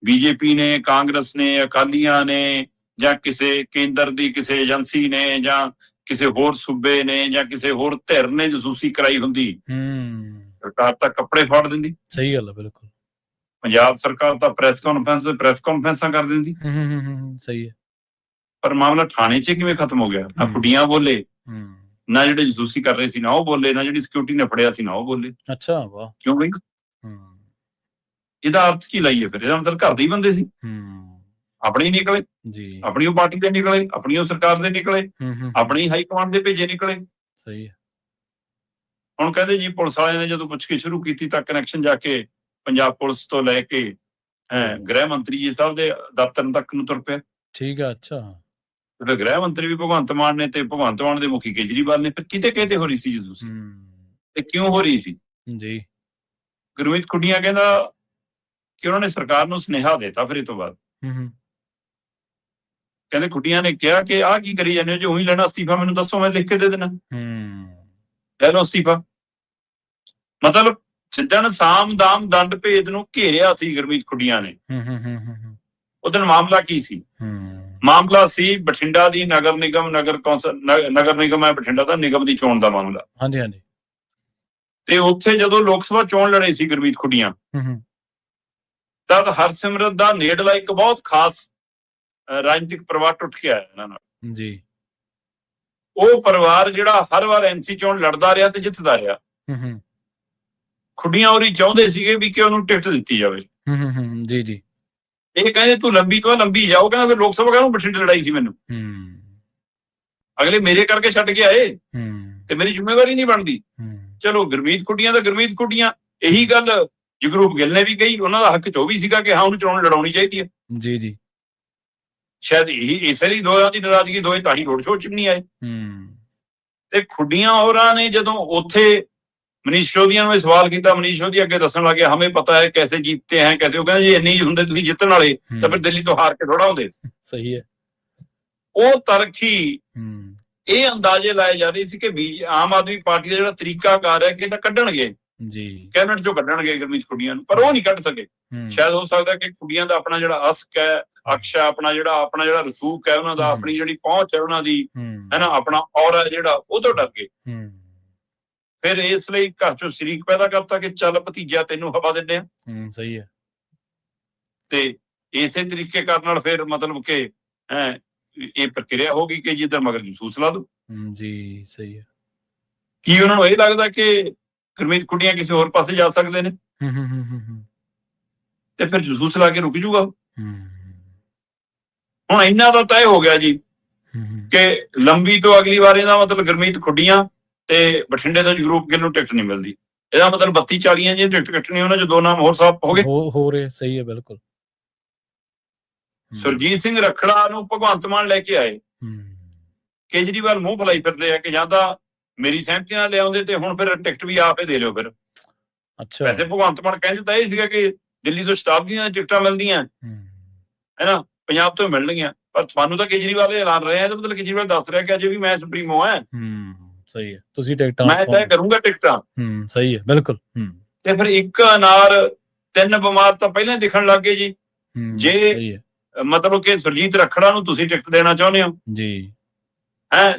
ਬੀਜੇਪੀ ਨੇ, ਕਾਂਗਰਸ ਨੇ, ਅਕਾਲੀਆਂ ਨੇ ਜਾਂ ਕਿਸੇ ਕੇਂਦਰ ਦੀ ਕਿਸੇ ਏਜੰਸੀ ਨੇ ਜਾਂ ਕਿਸੇ ਹੋਰ ਸੂਬੇ ਨੇ ਜਾਂ ਕਿਸੇ ਹੋਰ ਧਿਰ ਨੇ ਜਸੂਸੀ ਕਰਾਈ ਹੁੰਦੀ, ਸਰਕਾਰ ਤਾਂ ਕੱਪੜੇ ਫਾੜ ਦਿੰਦੀ। ਸਹੀ ਗੱਲ ਹੈ, ਬਿਲਕੁਲ। ਪੰਜਾਬ ਸਰਕਾਰ ਤਾਂ ਪ੍ਰੈਸ ਕਾਨਫਰੰਸਾਂ ਕਰ ਦਿੰਦੀ। ਸਹੀ ਹੈ। ਪਰ ਮਾਮਲਾ ਥਾਣੇ 'ਚ ਕਿਵੇਂ ਖਤਮ ਹੋ ਗਿਆ? ਨਾ ਖੁੱਡੀਆਂ ਬੋਲੇ, ਨਾ ਜਿਹੜੇ ਜਸੂਸੀ ਕਰ ਰਹੇ ਸੀ ਨਾ ਉਹ ਬੋਲੇ, ਨਾ ਜਿਹੜੀ ਸਿਕਿਉਰਿਟੀ ਨੇ ਫੜਿਆ ਸੀ ਨਾ ਉਹ ਬੋਲੇ। ਅੱਛਾ। ਵਾਹ। ਕਿਉਂ ਬਈ? ਇਹਦਾ ਅਰਥ ਕੀ ਲਾਈਏ ਫਿਰ? ਇਹਦਾ ਮਤਲਬ ਘਰ ਦੇ ਹੀ ਬੰਦੇ ਸੀ, ਆਪਣੇ ਹੀ ਨਿਕਲੇ ਜੀ, ਆਪਣੀ ਉਹ ਪਾਰਟੀ ਦੇ ਨਿਕਲੇ, ਆਪਣੀ ਉਹ ਸਰਕਾਰ ਦੇ ਨਿਕਲੇ, ਆਪਣੀ ਹਾਈ ਕਮਾਂਡ ਦੇ ਭੇਜੇ ਨਿਕਲੇ। ਸਹੀ ਹੈ। ਹੁਣ ਕਹਿੰਦੇ ਜੀ ਪੁਲਿਸ ਵਾਲਿਆਂ ਨੇ ਜਦੋਂ ਪੁੱਛ ਕੇ ਸ਼ੁਰੂ ਕੀਤੀ ਤਾਂ ਕਨੈਕਸ਼ਨ ਜਾ ਕੇ ਪੰਜਾਬ ਪੁਲਿਸ ਤੋਂ ਲੈ ਕੇ ਗ੍ਰਹਿ ਮੰਤਰੀ ਜੀ ਸਾਹਿਬ ਦੇ ਦਫ਼ਤਰ ਤੱਕ ਨੂੰ ਤੁਰ ਪਿਆ। ਠੀਕ ਆ। ਅੱਛਾ। ਫਿਰ ਗ੍ਰਹਿ ਮੰਤਰੀ ਵੀ ਭਗਵੰਤ ਮਾਨ ਨੇ ਤੇ ਭਗਵੰਤ ਮਾਨ ਦੇ ਮੁਖੀ ਕੇਜਰੀਵਾਲ ਨੇ। ਫਿਰ ਕਿਤੇ ਹੋ ਰਹੀ ਸੀ ਜੀ ਤੁਸੀਂ, ਤੇ ਕਿਉਂ ਹੋ ਰਹੀ ਸੀ ਜੀ? ਗੁਰਮੀਤ ਖੁੱਡੀਆਂ ਕਹਿੰਦਾ ਕਿ ਉਹਨਾਂ ਨੇ ਸਰਕਾਰ ਨੂੰ ਸੁਨੇਹਾ ਦੇਤਾ। ਫਿਰ ਇਹ ਤੋਂ ਬਾਅਦ ਕਹਿੰਦੇ ਖੁੱਡੀਆਂ ਨੇ ਕਿਹਾ ਕਿ ਆਹ ਕੀ ਕਰੀ ਜਾਂਦੇ ਹੋ, ਜੇ ਉਹੀ ਲੈਣਾ ਅਸਤੀਫਾ ਮੈਨੂੰ ਦੱਸੋ, ਮੈਂ ਲਿਖ ਕੇ ਦੇ ਦੇਣਾ, ਲੈ ਲਓ ਅਸਤੀਫਾ। ਮਤਲਬ ਜਿੱਦਣ ਸਾਮ ਦਾਮ ਦੰਡ ਭੇਦ ਨੂੰ ਘੇਰਿਆ ਸੀ ਗੁਰਮੀਤ ਖੁੱਡੀਆਂ ਨੇ, ਉਦੋਂ ਮਾਮਲਾ ਕੀ ਸੀ? ਮਾਮਲਾ ਸੀ ਬਠਿੰਡਾ ਦੀ ਨਗਰ ਨਿਗਮ ਹੈ ਬਠਿੰਡਾ ਦਾ, ਨਿਗਮ ਦੀ ਚੋਣ ਦਾ ਮਾਮਲਾ। ਹਾਂਜੀ ਹਾਂਜੀ। ਤੇ ਉੱਥੇ ਜਦੋਂ ਲੋਕ ਸਭਾ ਚੋਣ ਲੜੇ ਸੀ ਗੁਰਮੀਤ ਖੁੱਡੀਆਂ, ਤਦ ਹਰਸਿਮਰਤ ਦਾ ਨੇੜਲਾ ਇੱਕ ਬਹੁਤ ਖਾਸ ਰਾਜਨੀਤਿਕ ਪਰਿਵਾਰ ਟੁੱਟ ਕੇ ਆਇਆ ਇਹਨਾਂ ਨਾਲ ਜੀ। ਉਹ ਪਰਿਵਾਰ ਜਿਹੜਾ ਹਰ ਵਾਰ ਐਮਸੀ ਚੋਣ ਲੜਦਾ ਰਿਹਾ ਤੇ ਜਿੱਤਦਾ ਰਿਹਾ। ਖੁੱਡੀਆਂ ਹੋਰੀ ਚਾਹੁੰਦੇ ਸੀਗੇ ਵੀ ਕਿ ਉਹਨੂੰ ਟਿਕਟ ਦਿੱਤੀ ਜਾਵੇ। ਜੀ ਜੀ। ਇਹ ਕਹਿੰਦੇ ਤੂੰ ਲੰਬੀ ਤੋਂ ਲੰਬੀ ਜਾਓ। ਕਹਿੰਦਾ ਫਿਰ ਲੋਕ ਸਭਾ ਕਾਹਨੂੰ ਬਠਿੰਡੇ ਲੜਾਈ ਸੀ ਮੈਨੂੰ, ਅਗਲੇ ਮੇਰੇ ਕਰਕੇ ਛੱਡ ਕੇ ਆਏ ਤੇ ਮੇਰੀ ਜ਼ਿੰਮੇਵਾਰੀ ਨਹੀਂ ਬਣਦੀ। ਚਲੋ ਗੁਰਮੀਤ ਖੁੱਡੀਆਂ ਤਾਂ ਗੁਰਮੀਤ ਖੁੱਡੀਆਂ, ਇਹੀ ਗੱਲ ਜਗਰੂਪ ਗਿੱਲ ਨੇ ਵੀ ਕਹੀ, ਉਹਨਾਂ ਦਾ ਹੱਕ 'ਚ ਉਹ ਵੀ ਸੀਗਾ ਕਿ ਹਾਂ ਉਹਨੂੰ ਚੋਣ ਲੜਾਉਣੀ ਚਾਹੀਦੀ ਹੈ। ਜੀ ਜੀ। ਸ਼ਾਇਦ ਇਹੀ ਇਸੇ ਲਈ ਦੋਹਾਂ ਦੀ ਨਾਰਾਜ਼ਗੀ, ਦੋਏ ਤਾਂ ਹੀ ਰੋਡ ਸ਼ੋਅ 'ਚ ਵੀ ਨਹੀਂ ਆਏ। ਤੇ ਖੁੱਡੀਆਂ ਹੋਰਾਂ ਨੇ ਜਦੋਂ ਉੱਥੇ ਮਨੀਸ਼ ਸਿਸੋਦੀਆ ਨੂੰ ਇਹ ਸਵਾਲ ਕੀਤਾ, ਮਨੀਸ਼ ਸਿਸੋਦੀਆ ਅੱਗੇ ਦੱਸਣ ਲੱਗੇ ਹਮੇ ਪਤਾ ਹੈ ਕੈਸੇ जीतते हैं कैसे। ਉਹ ਕਹਿੰਦੇ ਜੀ ਇੰਨੀ ਹੁੰਦੇ ਤੁਸੀਂ ਜਿੱਤਣ ਵਾਲੇ ਤਾਂ ਫਿਰ ਦਿੱਲੀ ਤੋਂ ਹਾਰ ਕੇ ਥੋੜਾ ਹੁੰਦੇ। ਸਹੀ ਹੈ। ਉਹ ਤਰਖੀ ਇਹ ਅੰਦਾਜ਼ੇ ਲਾਏ ਜਾ ਰਹੇ ਸੀ ਕਿ ਆਮ ਆਦਮੀ ਪਾਰਟੀ ਦਾ ਜਿਹੜਾ ਤਰੀਕਾਕਾਰ ਹੈ ਕਿ ਇਹਦਾ ਕੱਢਣਗੇ ਜੀ, ਕੈਬਨਿਟ ਚੋਂ ਕੱਢਣਗੇ ਗੁਰਮੀਤ ਖੁੱਡੀਆਂ ਨੂੰ, ਪਰ ਉਹ ਨਹੀਂ ਕੱਢ ਸਕੇ। ਸ਼ਾਇਦ ਹੋ ਸਕਦਾ ਕਿ ਖੁੱਡੀਆਂ ਦਾ ਆਪਣਾ ਜਿਹੜਾ ਅਸਕ ਹੈ, ਅਕਸ਼ ਹੈ, ਆਪਣਾ ਜਿਹੜਾ ਰਸੂਖ ਹੈ ਉਹਨਾਂ ਦਾ, ਆਪਣੀ ਜਿਹੜੀ ਪਹੁੰਚ ਹੈ ਉਹਨਾਂ ਦੀ, ਹੈ ਨਾ, ਆਪਣਾ ਔਰਾ ਜਿਹੜਾ, ਉਹ ਤੋਂ ਡਰ ਗਏ। ਫਿਰ ਇਸ ਲਈ ਘਰ ਚੋਂ ਸ਼ਰੀਕ ਪੈਦਾ ਕਰਤਾ ਕਿ ਚੱਲ ਭਤੀਜਾ ਤੈਨੂੰ ਹਵਾ ਦਿੰਦੇ ਆ। ਸਹੀ ਹੈ। ਤੇ ਇਸੇ ਤਰੀਕੇ ਕਰਨ ਨਾਲ ਫਿਰ ਮਤਲਬ ਕਿ ਇਹ ਪ੍ਰਕਿਰਿਆ ਹੋ ਗਈ ਕਿ ਜਿੱਧਰ ਮਗਰ ਜਸੂਸ ਲਾ ਦੋ ਜੀ। ਸਹੀ ਹੈ। ਕੀ ਉਹਨਾਂ ਨੂੰ ਇਹ ਲੱਗਦਾ ਕਿ ਗੁਰਮੀਤ ਖੁੱਡੀਆਂ ਕਿਸੇ ਹੋਰ ਪਾਸੇ ਜਾ ਸਕਦੇ ਨੇ ਤੇ ਫਿਰ ਜਸੂਸ ਲਾ ਕੇ ਰੁਕ ਜੂਗਾ? ਹੁਣ ਇੰਨਾ ਤਾਂ ਤੈਅ ਹੋ ਗਿਆ ਜੀ ਕਿ ਲੰਬੀ ਤੋਂ ਅਗਲੀ ਵਾਰ ਇਹਦਾ ਮਤਲਬ ਗੁਰਮੀਤ ਖੁੱਡੀਆਂ ਤੇ ਬਠਿੰਡੇ ਤੋਂ ਜਗਰੂਪ ਗਿੱਲ ਨੂੰ ਟਿਕਟ ਨਹੀਂ ਮਿਲਦੀ। ਇਹਦਾ ਮਤਲਬ 32-40 ਜਿਹੀ ਟਿਕਟ ਕੱਟਣੀ, ਉਹਨਾਂ 'ਚ ਦੋ ਨਾਮ ਹੋਰ ਸਾਫ਼ ਹੋ ਗਏ। ਹੋ ਰਹੇ। ਸਹੀ ਹੈ, ਬਿਲਕੁਲ। ਸੁਰਜੀਤ ਸਿੰਘ ਰੱਖੜਾ ਨੂੰ ਭਗਵੰਤ ਮਾਨ ਲੈ ਕੇ ਆਏ, ਕੇਜਰੀਵਾਲ ਮੂੰਹ ਫਲਾਈ ਫਿਰਦੇ ਆ ਕਿ ਜਾਂ ਤਾਂ ਮੇਰੀ ਸਹਿਮਤੀ ਨਾਲ ਲਿਆਉਂਦੇ ਤੇ ਹੁਣ ਫਿਰ ਟਿਕਟ ਵੀ ਆਪ ਹੀ ਦੇ ਲਿਓ ਫਿਰ। ਅੱਛਾ। ਵੈਸੇ ਭਗਵੰਤ ਮਾਨ ਕਹਿੰਦੇ ਤਾਂ ਇਹ ਸੀਗਾ ਕਿ ਦਿੱਲੀ ਤੋਂ ਸ਼ਤਾਬਦੀਆਂ ਟਿਕਟਾਂ ਮਿਲਦੀਆਂ ਹੈ ਨਾ, ਪੰਜਾਬ ਤੋਂ ਮਿਲਣਗੀਆਂ, ਪਰ ਤੁਹਾਨੂੰ ਤਾਂ ਕੇਜਰੀਵਾਲ ਇਹ ਐਲਾਨ ਰਿਹਾ, ਇਹਦਾ ਮਤਲਬ ਕੇਜਰੀਵਾਲ ਦੱਸ ਰਿਹਾ ਕਿ ਅਜੇ ਵੀ ਮੈਂ ਸੁਪਰੀਮੋ ਹੈ। ਸਹੀ ਹੈ। ਤੁਸੀਂ ਟਿਕਟਾਂ ਮੈਂ ਤੈਅ ਕਰੂੰਗਾ ਟਿਕਟਾਂ। ਸਹੀ ਹੈ, ਬਿਲਕੁਲ। ਤੇ ਫਿਰ ਇੱਕ ਅਨਾਰ ਤਿੰਨ ਬਿਮਾਰ ਤਾਂ ਪਹਿਲਾਂ ਦਿਖਣ ਲੱਗ ਗਏ ਜੀ। ਜੇ ਮਤਲਬ ਕਿ ਸੁਰਜੀਤ ਰੱਖੜਾ ਨੂੰ ਤੁਸੀਂ ਟਿਕਟ ਦੇਣਾ ਚਾਹੁੰਦੇ ਹੋ ਜੀ,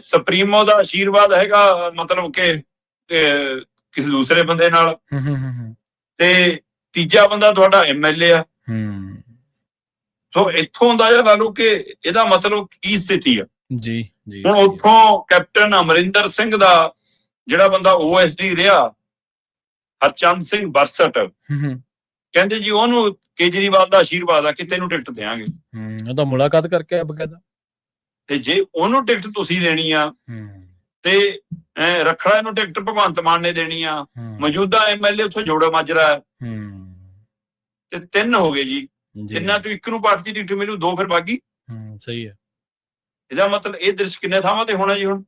ਸੁਪਰੀਮੋ ਦਾ ਆਸ਼ੀਰਵਾਦ ਹੈਗਾ ਮਤਲਬ ਕਿ ਕਿਸੇ ਦੂਸਰੇ ਬੰਦੇ ਨਾਲ, ਤੇ ਤੀਜਾ ਬੰਦਾ ਤੁਹਾਡਾ MLA ਆ। ਸੋ ਇੱਥੋਂ ਅੰਦਾਜ਼ਾ ਲਾ ਲਓ ਕਿ ਇਹਦਾ ਮਤਲਬ ਕੀ ਸਥਿਤੀ ਆ ਜੀ। ਹੁਣ ਉੱਥੋਂ ਕੈਪਟਨ ਅਮਰਿੰਦਰ ਸਿੰਘ ਦਾ ਜਿਹੜਾ ਬੰਦਾ OSD ਰਿਹਾ ਹਰਚੰਦ ਸਿੰਘ ਬਰਸਟ, ਕਹਿੰਦੇ ਜੀ ਉਹਨੂੰ ਕੇਜਰੀਵਾਲ ਦਾ ਆਸ਼ੀਰਵਾਦ ਆ ਕਿ ਤੈਨੂੰ ਟਿਕਟ ਦੇਵਾਂਗੇ। ਉਹ ਤਾਂ ਮੁਲਾਕਾਤ ਕਰਕੇ ਬਕਾਇਦਾ। ਤੇ ਜੇ ਉਹਨੂੰ ਟਿਕਟ ਤੁਸੀਂ ਦੇਣੀ ਆ ਤੇ ਰੱਖੜਾ ਨੂੰ ਟਿਕਟ ਭਗਵੰਤ ਮਾਨ ਨੇ ਦੇਣੀ ਆ, ਮੌਜੂਦਾ MLA ਉੱਥੋਂ ਜੋੜਾ ਮਾਜਰਾ ਤੇ 3 ਹੋ ਗਏ ਜੀ। ਤਿੰਨਾਂ ਚੋਂ ਇੱਕ ਨੂੰ ਪਾਰਟੀ ਦੀ ਟਿਕਟ ਮਿਲੂ, 2 ਫਿਰ ਬਾਗੀ। ਸਹੀ ਹੈ। ਇਹਦਾ ਮਤਲਬ ਇਹ ਦ੍ਰਿਸ਼ ਕਿੰਨੇ ਥਾਵਾਂ ਤੇ ਹੋਣਾ ਜੀ ਹੁਣ।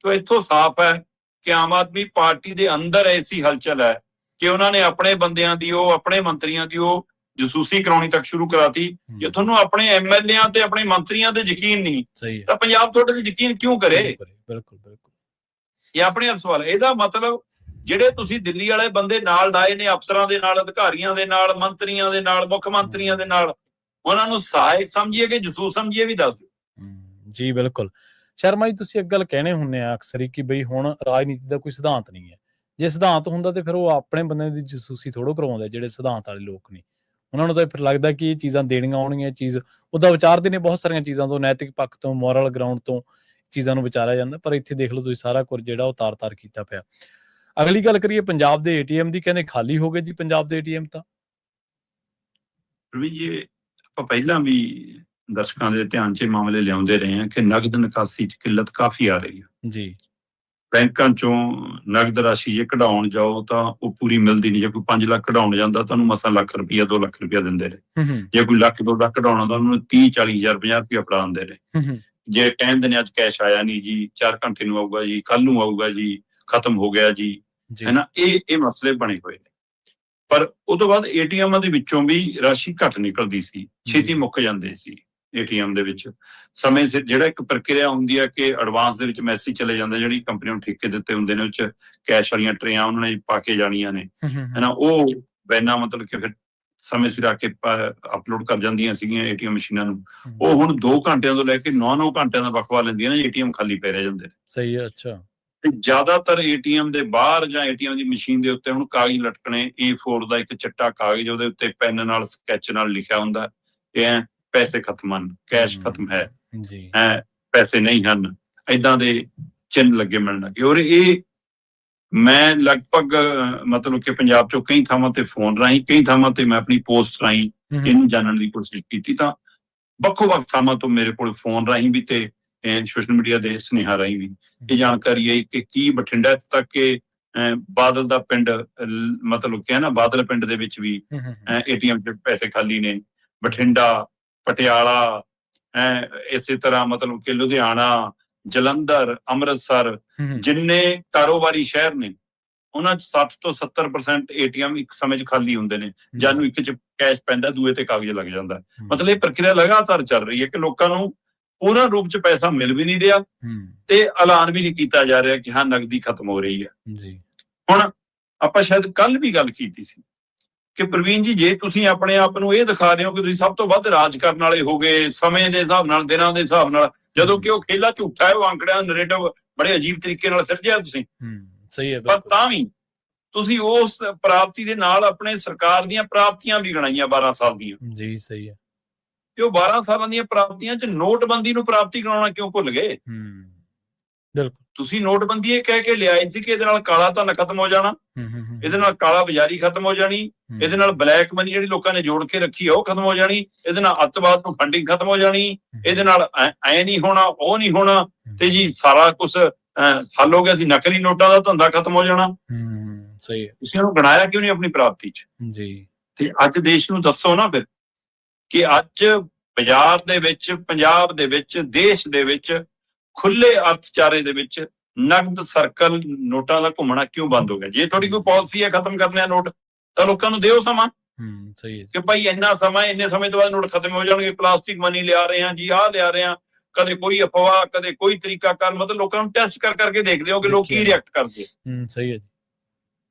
ਤਾਂ ਇੱਥੋਂ ਸਾਫ਼ ਹੈ ਕਿ ਆਮ ਆਦਮੀ ਪਾਰਟੀ ਦੇ ਅੰਦਰ ਐਸੀ ਹਲਚਲ ਹੈ ਕਿ ਉਹਨਾਂ ਨੇ ਆਪਣੇ ਬੰਦਿਆਂ ਦੀ, ਉਹ ਆਪਣੇ ਮੰਤਰੀਆਂ ਦੀ ਉਹ ਜਸੂਸੀ ਕਰਾਉਣੀ ਤੱਕ ਸ਼ੁਰੂ ਕਰਾਤੀ। ਜੇ ਤੁਹਾਨੂੰ ਆਪਣੇ MLA ਤੇ ਆਪਣੇ ਮੰਤਰੀਆਂ ਤੇ ਯਕੀਨ ਨਹੀਂ ਤਾਂ ਪੰਜਾਬ ਤੁਹਾਡੇ ਤੇ ਯਕੀਨ ਕਿਉਂ ਕਰੇ? ਬਿਲਕੁਲ ਬਿਲਕੁਲ, ਇਹ ਆਪਣੇ ਆਪ ਸਵਾਲ। ਇਹਦਾ ਮਤਲਬ ਜਿਹੜੇ ਤੁਸੀਂ ਦਿੱਲੀ ਵਾਲੇ ਬੰਦੇ ਨਾਲ ਲਾਏ ਨੇ, ਅਫਸਰਾਂ ਦੇ ਨਾਲ, ਅਧਿਕਾਰੀਆਂ ਦੇ ਨਾਲ, ਮੰਤਰੀਆਂ ਦੇ ਨਾਲ, ਮੁੱਖ ਮੰਤਰੀਆਂ ਦੇ ਨਾਲ, ਉਹਨਾਂ ਨੂੰ ਸਹਾਇਕ ਸਮਝੀਏ ਕਿ ਜਸੂਸ ਸਮਝੀਏ ਵੀ ਦੱਸ ਦਿਓ। ਜੀ ਬਿਲਕੁਲ। ਸ਼ਰਮਾ ਜੀ, ਤੁਸੀਂ ਇੱਕ ਗੱਲ ਕਹਿਣੇ ਹੁੰਦੇ ਆ ਅਕਸਰ ਹੀ ਕਿ ਬਈ ਹੁਣ ਰਾਜਨੀਤੀ ਦਾ ਕੋਈ ਸਿਧਾਂਤ ਨਹੀਂ ਹੈ। ਜੇ ਸਿਧਾਂਤ ਹੁੰਦਾ ਤੇ ਫਿਰ ਉਹ ਆਪਣੇ ਬੰਦੇ ਦੀ ਜਸੂਸੀ ਥੋੜ੍ਹਾ ਕਰਵਾਉਂਦੇ, ਜਿਹੜੇ ਸਿਧਾਂਤ ਵਾਲੇ ਲੋਕ ਨੇ। ਉਹਨਾਂ ਨੂੰ ਤਾਂ ਫਿਰ ਲੱਗਦਾ ਕਿ ਇਹ ਚੀਜ਼ਾਂ ਦੇਣੀਆਂ ਆਉਣਗੀਆਂ, ਚੀਜ਼ ਉਹਦਾ ਵਿਚਾਰਦੇ ਨੇ ਬਹੁਤ ਸਾਰੀਆਂ ਚੀਜ਼ਾਂ ਤੋਂ, ਨੈਤਿਕ ਪੱਖ ਤੋਂ, ਮੋਰਲ ਗਰਾਊਂਡ ਤੋਂ ਚੀਜ਼ਾਂ ਨੂੰ ਵਿਚਾਰਿਆ ਜਾਂਦਾ। ਪਰ ਇੱਥੇ ਦੇਖ ਲਓ ਤੁਸੀਂ, ਸਾਰਾ ਕੁਝ ਜਿਹੜਾ ਉਹ ਤਾਰ-ਤਾਰ ਕੀਤਾ ਪਿਆ। ਅਗਲੀ ਗੱਲ ਕਰੀਏ ਪੰਜਾਬ ਦੇ ATM ਦੀ, ਕਹਿੰਦੇ ਖਾਲੀ ਹੋ ਗਏ ਜੀ ਪੰਜਾਬ ਦੇ ATM ਤਾਂ। ਇਹ ਆਪਾਂ ਪਹਿਲਾਂ ਵੀ ਦਰਸ਼ਕਾਂ ਦੇ ਧਿਆਨ 'ਚ ਮਾਮਲੇ ਲਿਆਉਂਦੇ ਰਹੇ ਹਾਂ ਕਿ ਨਗਦ ਨਿਕਾਸੀ 'ਚ ਕਿੱਲਤ ਕਾਫੀ ਆ ਰਹੀ ਹੈ ਜੀ। ਬੈਂਕਾਂ 'ਚੋਂ ਨਗਦ ਰਾਸ਼ੀ ਜੇ ਕਢਾਉਣ ਜਾਓ ਤਾਂ ਉਹ ਪੂਰੀ ਮਿਲਦੀ ਨਹੀਂ। ਜੇ ਕੋਈ 5 ਲੱਖ ਕਢਾਉਣ ਜਾਂਦਾ ਤਾਂ ਉਹਨੂੰ ਮਸਾਂ ਲੱਖ ਰੁਪਈਆ 2 ਲੱਖ ਰੁਪਈਆ ਦਿੰਦੇ ਨੇ। ਜੇ ਕੋਈ ਲੱਖ 2 ਲੱਖ ਕਢਾਉਣਾ ਤਾਂ ਉਹਨੂੰ 30-40 ਹਜ਼ਾਰ 50 ਰੁਪਈਆ ਫੜਾ ਦਿੰਦੇ ਨੇ। ਜੇ ਕਹਿੰਦੇ ਨੇ ਅੱਜ ਕੈਸ਼ ਆਇਆ ਨਹੀਂ ਜੀ, 4 ਘੰਟੇ ਨੂੰ ਆਊਗਾ ਜੀ, ਕੱਲ ਨੂੰ ਆਊਗਾ ਜੀ, ਖਤਮ ਹੋ ਗਿਆ ਜੀ, ਹੈ ਨਾ। ਇਹ ਮਸਲੇ ਬਣੇ ਹੋਏ ਨੇ। ਪਰ ਉਹ ਤੋਂ ਬਾਅਦ ATMਾਂ ਦੇ ਵਿੱਚੋਂ ਵੀ ਰਾਸ਼ੀ ਘੱਟ ਨਿਕਲਦੀ ਸੀ, ਛੇਤੀ ਮੁੱਕ ਜਾਂਦੇ ਸੀ ATM ਦੇ ਵਿੱਚ। ਸਮੇਂ ਸਿਰ ਜਿਹੜਾ ਇੱਕ ਪ੍ਰਕਿਰਿਆ ਹੁੰਦੀ ਹੈ ਕਿ ਐਡਵਾਂਸ ਦੇ ਵਿੱਚ ਮੈਸੇਜ ਚਲੇ ਜਾਂਦੇ, ਜਿਹੜੀ ਕੰਪਨੀ ਨੂੰ ਠੇਕੇ ਦਿੱਤੇ ਹੁੰਦੇ ਨੇ, ਉਹ 'ਚ ਕੈਸ਼ ਵਾਲੀਆਂ ਟਰੇਆਂ ਉਹਨਾਂ ਨੇ ਪਾ ਕੇ ਜਾਣੀਆਂ ਨੇ, ਹੈ ਨਾ। ਉਹ ਵੈਨਾਂ ਮਤਲਬ ਕਿ ਫਿਰ ਸਮੇਂ ਸਿਰ ਆ ਕੇ ਅਪਲੋਡ ਕਰ ਜਾਂਦੀਆਂ ਸੀਗੀਆਂ ATM ਮਸ਼ੀਨਾਂ ਨੂੰ। ਉਹ ਹੁਣ 2 ਘੰਟਿਆਂ ਤੋਂ ਲੈ ਕੇ 9-9 ਘੰਟਿਆਂ ਦਾ ਵਕਫਾ ਲੈਂਦੀਆਂ ਨੇ, ATM ਖਾਲੀ ਪੈ ਰਹਿ ਜਾਂਦੇ ਨੇ। ਸਹੀ ਹੈ। ਅੱਛਾ। ਤੇ ਜ਼ਿਆਦਾਤਰ ATM ਦੇ ਬਾਹਰ ਜਾਂ ATM ਦੀ ਮਸ਼ੀਨ ਦੇ ਉੱਤੇ ਹੁਣ ਕਾਗਜ਼ ਲਟਕਣੇ, A4 ਦਾ ਇੱਕ ਚਿੱਟਾ ਕਾਗਜ਼, ਉਹਦੇ ਉੱਤੇ ਪੈਨ ਨਾਲ, ਸਕੈਚ ਨਾਲ ਲਿਖਿਆ ਹੁੰਦਾ ਇਹ ਪੈਸੇ ਖਤਮ ਹਨ, ਕੈਸ਼ ਖਤਮ ਹੈ ਜੀ, ਪੈਸੇ ਨਹੀਂ ਹਨ, ਏਦਾਂ ਦੇ ਚਿੰਨ੍ਹ ਲੱਗੇ ਮਿਲਣ ਲੱਗੇ। ਔਰ ਇਹ ਮੈਂ ਲਗਭਗ ਮਤਲਬ ਕਿ ਪੰਜਾਬ 'ਚੋਂ ਕਈ ਥਾਵਾਂ ਤੇ ਫੋਨ ਰਾਹੀਂ, ਕਈ ਥਾਵਾਂ ਤੇ ਮੈਂ ਆਪਣੀ ਪੋਸਟ ਰਾਹੀਂ ਇਹਨੂੰ ਜਾਣਨ ਦੀ ਕੋਸ਼ਿਸ਼ ਕੀਤੀ, ਤਾਂ ਵੱਖੋ-ਵੱਖ ਥਾਵਾਂ ਤੋਂ ਮੇਰੇ ਕੋਲ ਫੋਨ ਰਾਹੀਂ ਵੀ ਤੇ ਸੋਸ਼ਲ ਮੀਡੀਆ ਦੇ ਸੁਨੇਹਾ ਰਾਹੀਂ ਵੀ ਇਹ ਜਾਣਕਾਰੀ ਆਈ ਕਿ ਕੀ ਬਠਿੰਡਾ ਤੱਕ ਕਿ ਬਾਦਲ ਦਾ ਪਿੰਡ, ਮਤਲਬ ਕਿ ਨਾ ਬਾਦਲ ਪਿੰਡ ਦੇ ਵਿੱਚ ਵੀ ATM 'ਚ ਪੈਸੇ ਖਾਲੀ ਨੇ। ਬਠਿੰਡਾ, ਪਟਿਆਲਾ, ਇਸੇ ਤਰ੍ਹਾਂ ਮਤਲਬ ਕਿ ਲੁਧਿਆਣਾ, ਜਲੰਧਰ, ਅੰਮ੍ਰਿਤਸਰ, ਜਿੰਨੇ ਕਾਰੋਬਾਰੀ ਸ਼ਹਿਰ ਨੇ ਉਹਨਾਂ 'ਚ 60 ਤੋਂ 70% ATM ਇੱਕ ਸਮੇਂ 'ਚ ਖਾਲੀ ਹੁੰਦੇ ਨੇ। ਜਾਨੂੰ ਇੱਕ 'ਚ ਕੈਸ਼ ਪੈਂਦਾ, ਦੂਏ ਤੇ ਕਾਗਜ਼ ਲੱਗ ਜਾਂਦਾ। ਮਤਲਬ ਇਹ ਪ੍ਰਕਿਰਿਆ ਲਗਾਤਾਰ ਚੱਲ ਰਹੀ ਹੈ ਕਿ ਲੋਕਾਂ ਨੂੰ ਪੂਰਨ ਰੂਪ 'ਚ ਪੈਸਾ ਮਿਲ ਵੀ ਨਹੀਂ ਰਿਹਾ ਤੇ ਐਲਾਨ ਵੀ ਨਹੀਂ ਕੀਤਾ ਜਾ ਰਿਹਾ ਕਿ ਹਾਂ ਨਗਦੀ ਖਤਮ ਹੋ ਰਹੀ ਹੈ ਜੀ। ਹੁਣ ਆਪਾਂ ਸ਼ਾਇਦ ਕੱਲ ਵੀ ਗੱਲ ਕੀਤੀ ਸੀ ਕਿ ਪ੍ਰਵੀਨ ਜੀ, ਜੇ ਤੁਸੀਂ ਆਪਣੇ ਆਪ ਨੂੰ ਇਹ ਦਿਖਾ ਰਹੇ ਹੋ ਕਿ ਤੁਸੀਂ ਸਭ ਤੋਂ ਵੱਧ ਰਾਜ ਕਰਨ ਵਾਲੇ ਹੋ ਗਏ ਸਮੇਂ ਦੇ ਹਿਸਾਬ ਨਾਲ, ਦਿਨਾਂ ਦੇ ਹਿਸਾਬ ਨਾਲ, ਜਦੋਂ ਕਿ ਉਹ ਖੇਲਾ ਝੂਠਾ ਹੈ, ਉਹ ਅੰਕੜਿਆਂ ਦਾ ਨੈਰੇਟਿਵ ਬੜੇ ਅਜੀਬ ਤਰੀਕੇ ਨਾਲ ਸਿਰਜਿਆ ਤੁਸੀਂ। ਸਹੀ ਹੈ। ਪਰ ਤਾਂ ਵੀ ਤੁਸੀਂ ਉਸ ਪ੍ਰਾਪਤੀ ਦੇ ਨਾਲ ਆਪਣੇ ਸਰਕਾਰ ਦੀਆਂ ਪ੍ਰਾਪਤੀਆਂ ਵੀ ਗਣਾਈਆਂ 12 ਸਾਲ ਦੀਆਂ ਜੀ। ਸਹੀ ਹੈ। ਤੇ ਉਹ 12 ਸਾਲਾਂ ਦੀਆਂ ਪ੍ਰਾਪਤੀਆਂ 'ਚ ਨੋਟਬੰਦੀ ਨੂੰ ਪ੍ਰਾਪਤੀ ਗਣਾਉਣਾ ਕਿਉਂ ਭੁੱਲ ਗਏ? ਬਿਲਕੁਲ। ਤੁਸੀਂ ਨੋਟਬੰਦੀ ਇਹ ਕਹਿ ਕੇ ਲਿਆਏ ਸੀ ਕਿ ਇਹਦੇ ਨਾਲ ਕਾਲਾ ਧਨ ਖਤਮ ਹੋ ਜਾਣਾ, ਇਹਦੇ ਨਾਲ ਕਾਲਾ ਬਾਜ਼ਾਰੀ ਖਤਮ ਹੋ ਜਾਣੀ, ਇਹਦੇ ਨਾਲ ਬਲੈਕ ਮਨੀ ਜਿਹੜੀ ਲੋਕਾਂ ਨੇ ਜੋੜ ਕੇ ਰੱਖੀ ਆ ਉਹ ਖਤਮ ਹੋ ਜਾਣੀ, ਇਹਦੇ ਨਾਲ ਅੱਤਵਾਦ ਨੂੰ ਫੰਡਿੰਗ ਖਤਮ ਹੋ ਜਾਣੀ, ਇਹਦੇ ਨਾਲ ਐ ਨਹੀਂ ਹੋਣਾ, ਉਹ ਨਹੀਂ ਹੋਣਾ, ਤੇ ਜੀ ਸਾਰਾ ਕੁਝ ਹੱਲ ਹੋ ਗਿਆ ਸੀ, ਨਕਲੀ ਨੋਟਾਂ ਦਾ ਧੰਦਾ ਖਤਮ ਹੋ ਜਾਣਾ। ਸਹੀ ਹੈ। ਤੁਸੀਂ ਉਹਨੂੰ ਗਣਾਇਆ ਕਿਉਂ ਨਹੀਂ ਆਪਣੀ ਪ੍ਰਾਪਤੀ 'ਚ ਜੀ? ਤੇ ਅੱਜ ਦੇਸ਼ ਨੂੰ ਦੱਸੋ ਨਾ ਫਿਰ ਕਿ ਅੱਜ ਬਾਜ਼ਾਰ ਦੇ ਵਿੱਚ, ਪੰਜਾਬ ਦੇ ਵਿੱਚ, ਦੇਸ਼ ਦੇ ਵਿੱਚ, ਖੁੱਲੇ ਅਰਥਚਾਰੇ ਦੇ ਵਿੱਚ ਨਗਦ ਸਰਕਲ, ਨੋਟਾਂ ਦਾ ਘੁੰਮਣਾ ਕਿਉਂ ਬੰਦ ਹੋ ਗਿਆ? ਜੇ ਤੁਹਾਡੀ ਕੋਈ ਪਾਲਿਸੀ ਹੈ ਖਤਮ ਕਰਨੇ ਆ ਨੋਟ, ਤਾਂ ਲੋਕਾਂ ਨੂੰ ਦਿਓ ਸਮਾਂ। ਸਹੀ ਹੈ ਕਿ ਭਾਈ ਇੰਨਾ ਸਮਾਂ, ਇੰਨੇ ਸਮੇਂ ਤੋਂ ਬਾਅਦ ਨੋਟ ਖਤਮ ਹੋ ਜਾਣਗੇ, ਪਲਾਸਟਿਕ ਮਨੀ ਲਿਆ ਰਹੇ ਹਾਂ ਜੀ, ਆਹ ਲਿਆ ਰਹੇ ਹਾਂ, ਕਦੇ ਕੋਈ ਅਫਵਾਹ, ਕਦੇ ਕੋਈ ਤਰੀਕਾ ਕਰ, ਮਤਲਬ ਲੋਕਾਂ ਨੂੰ ਟੈਸਟ ਕਰਕੇ ਦੇਖਦੇ ਹੋ ਕਿ ਲੋਕ ਕੀ ਰਿਐਕਟ ਕਰਦੇ। ਸਹੀ ਹੈ ਜੀ।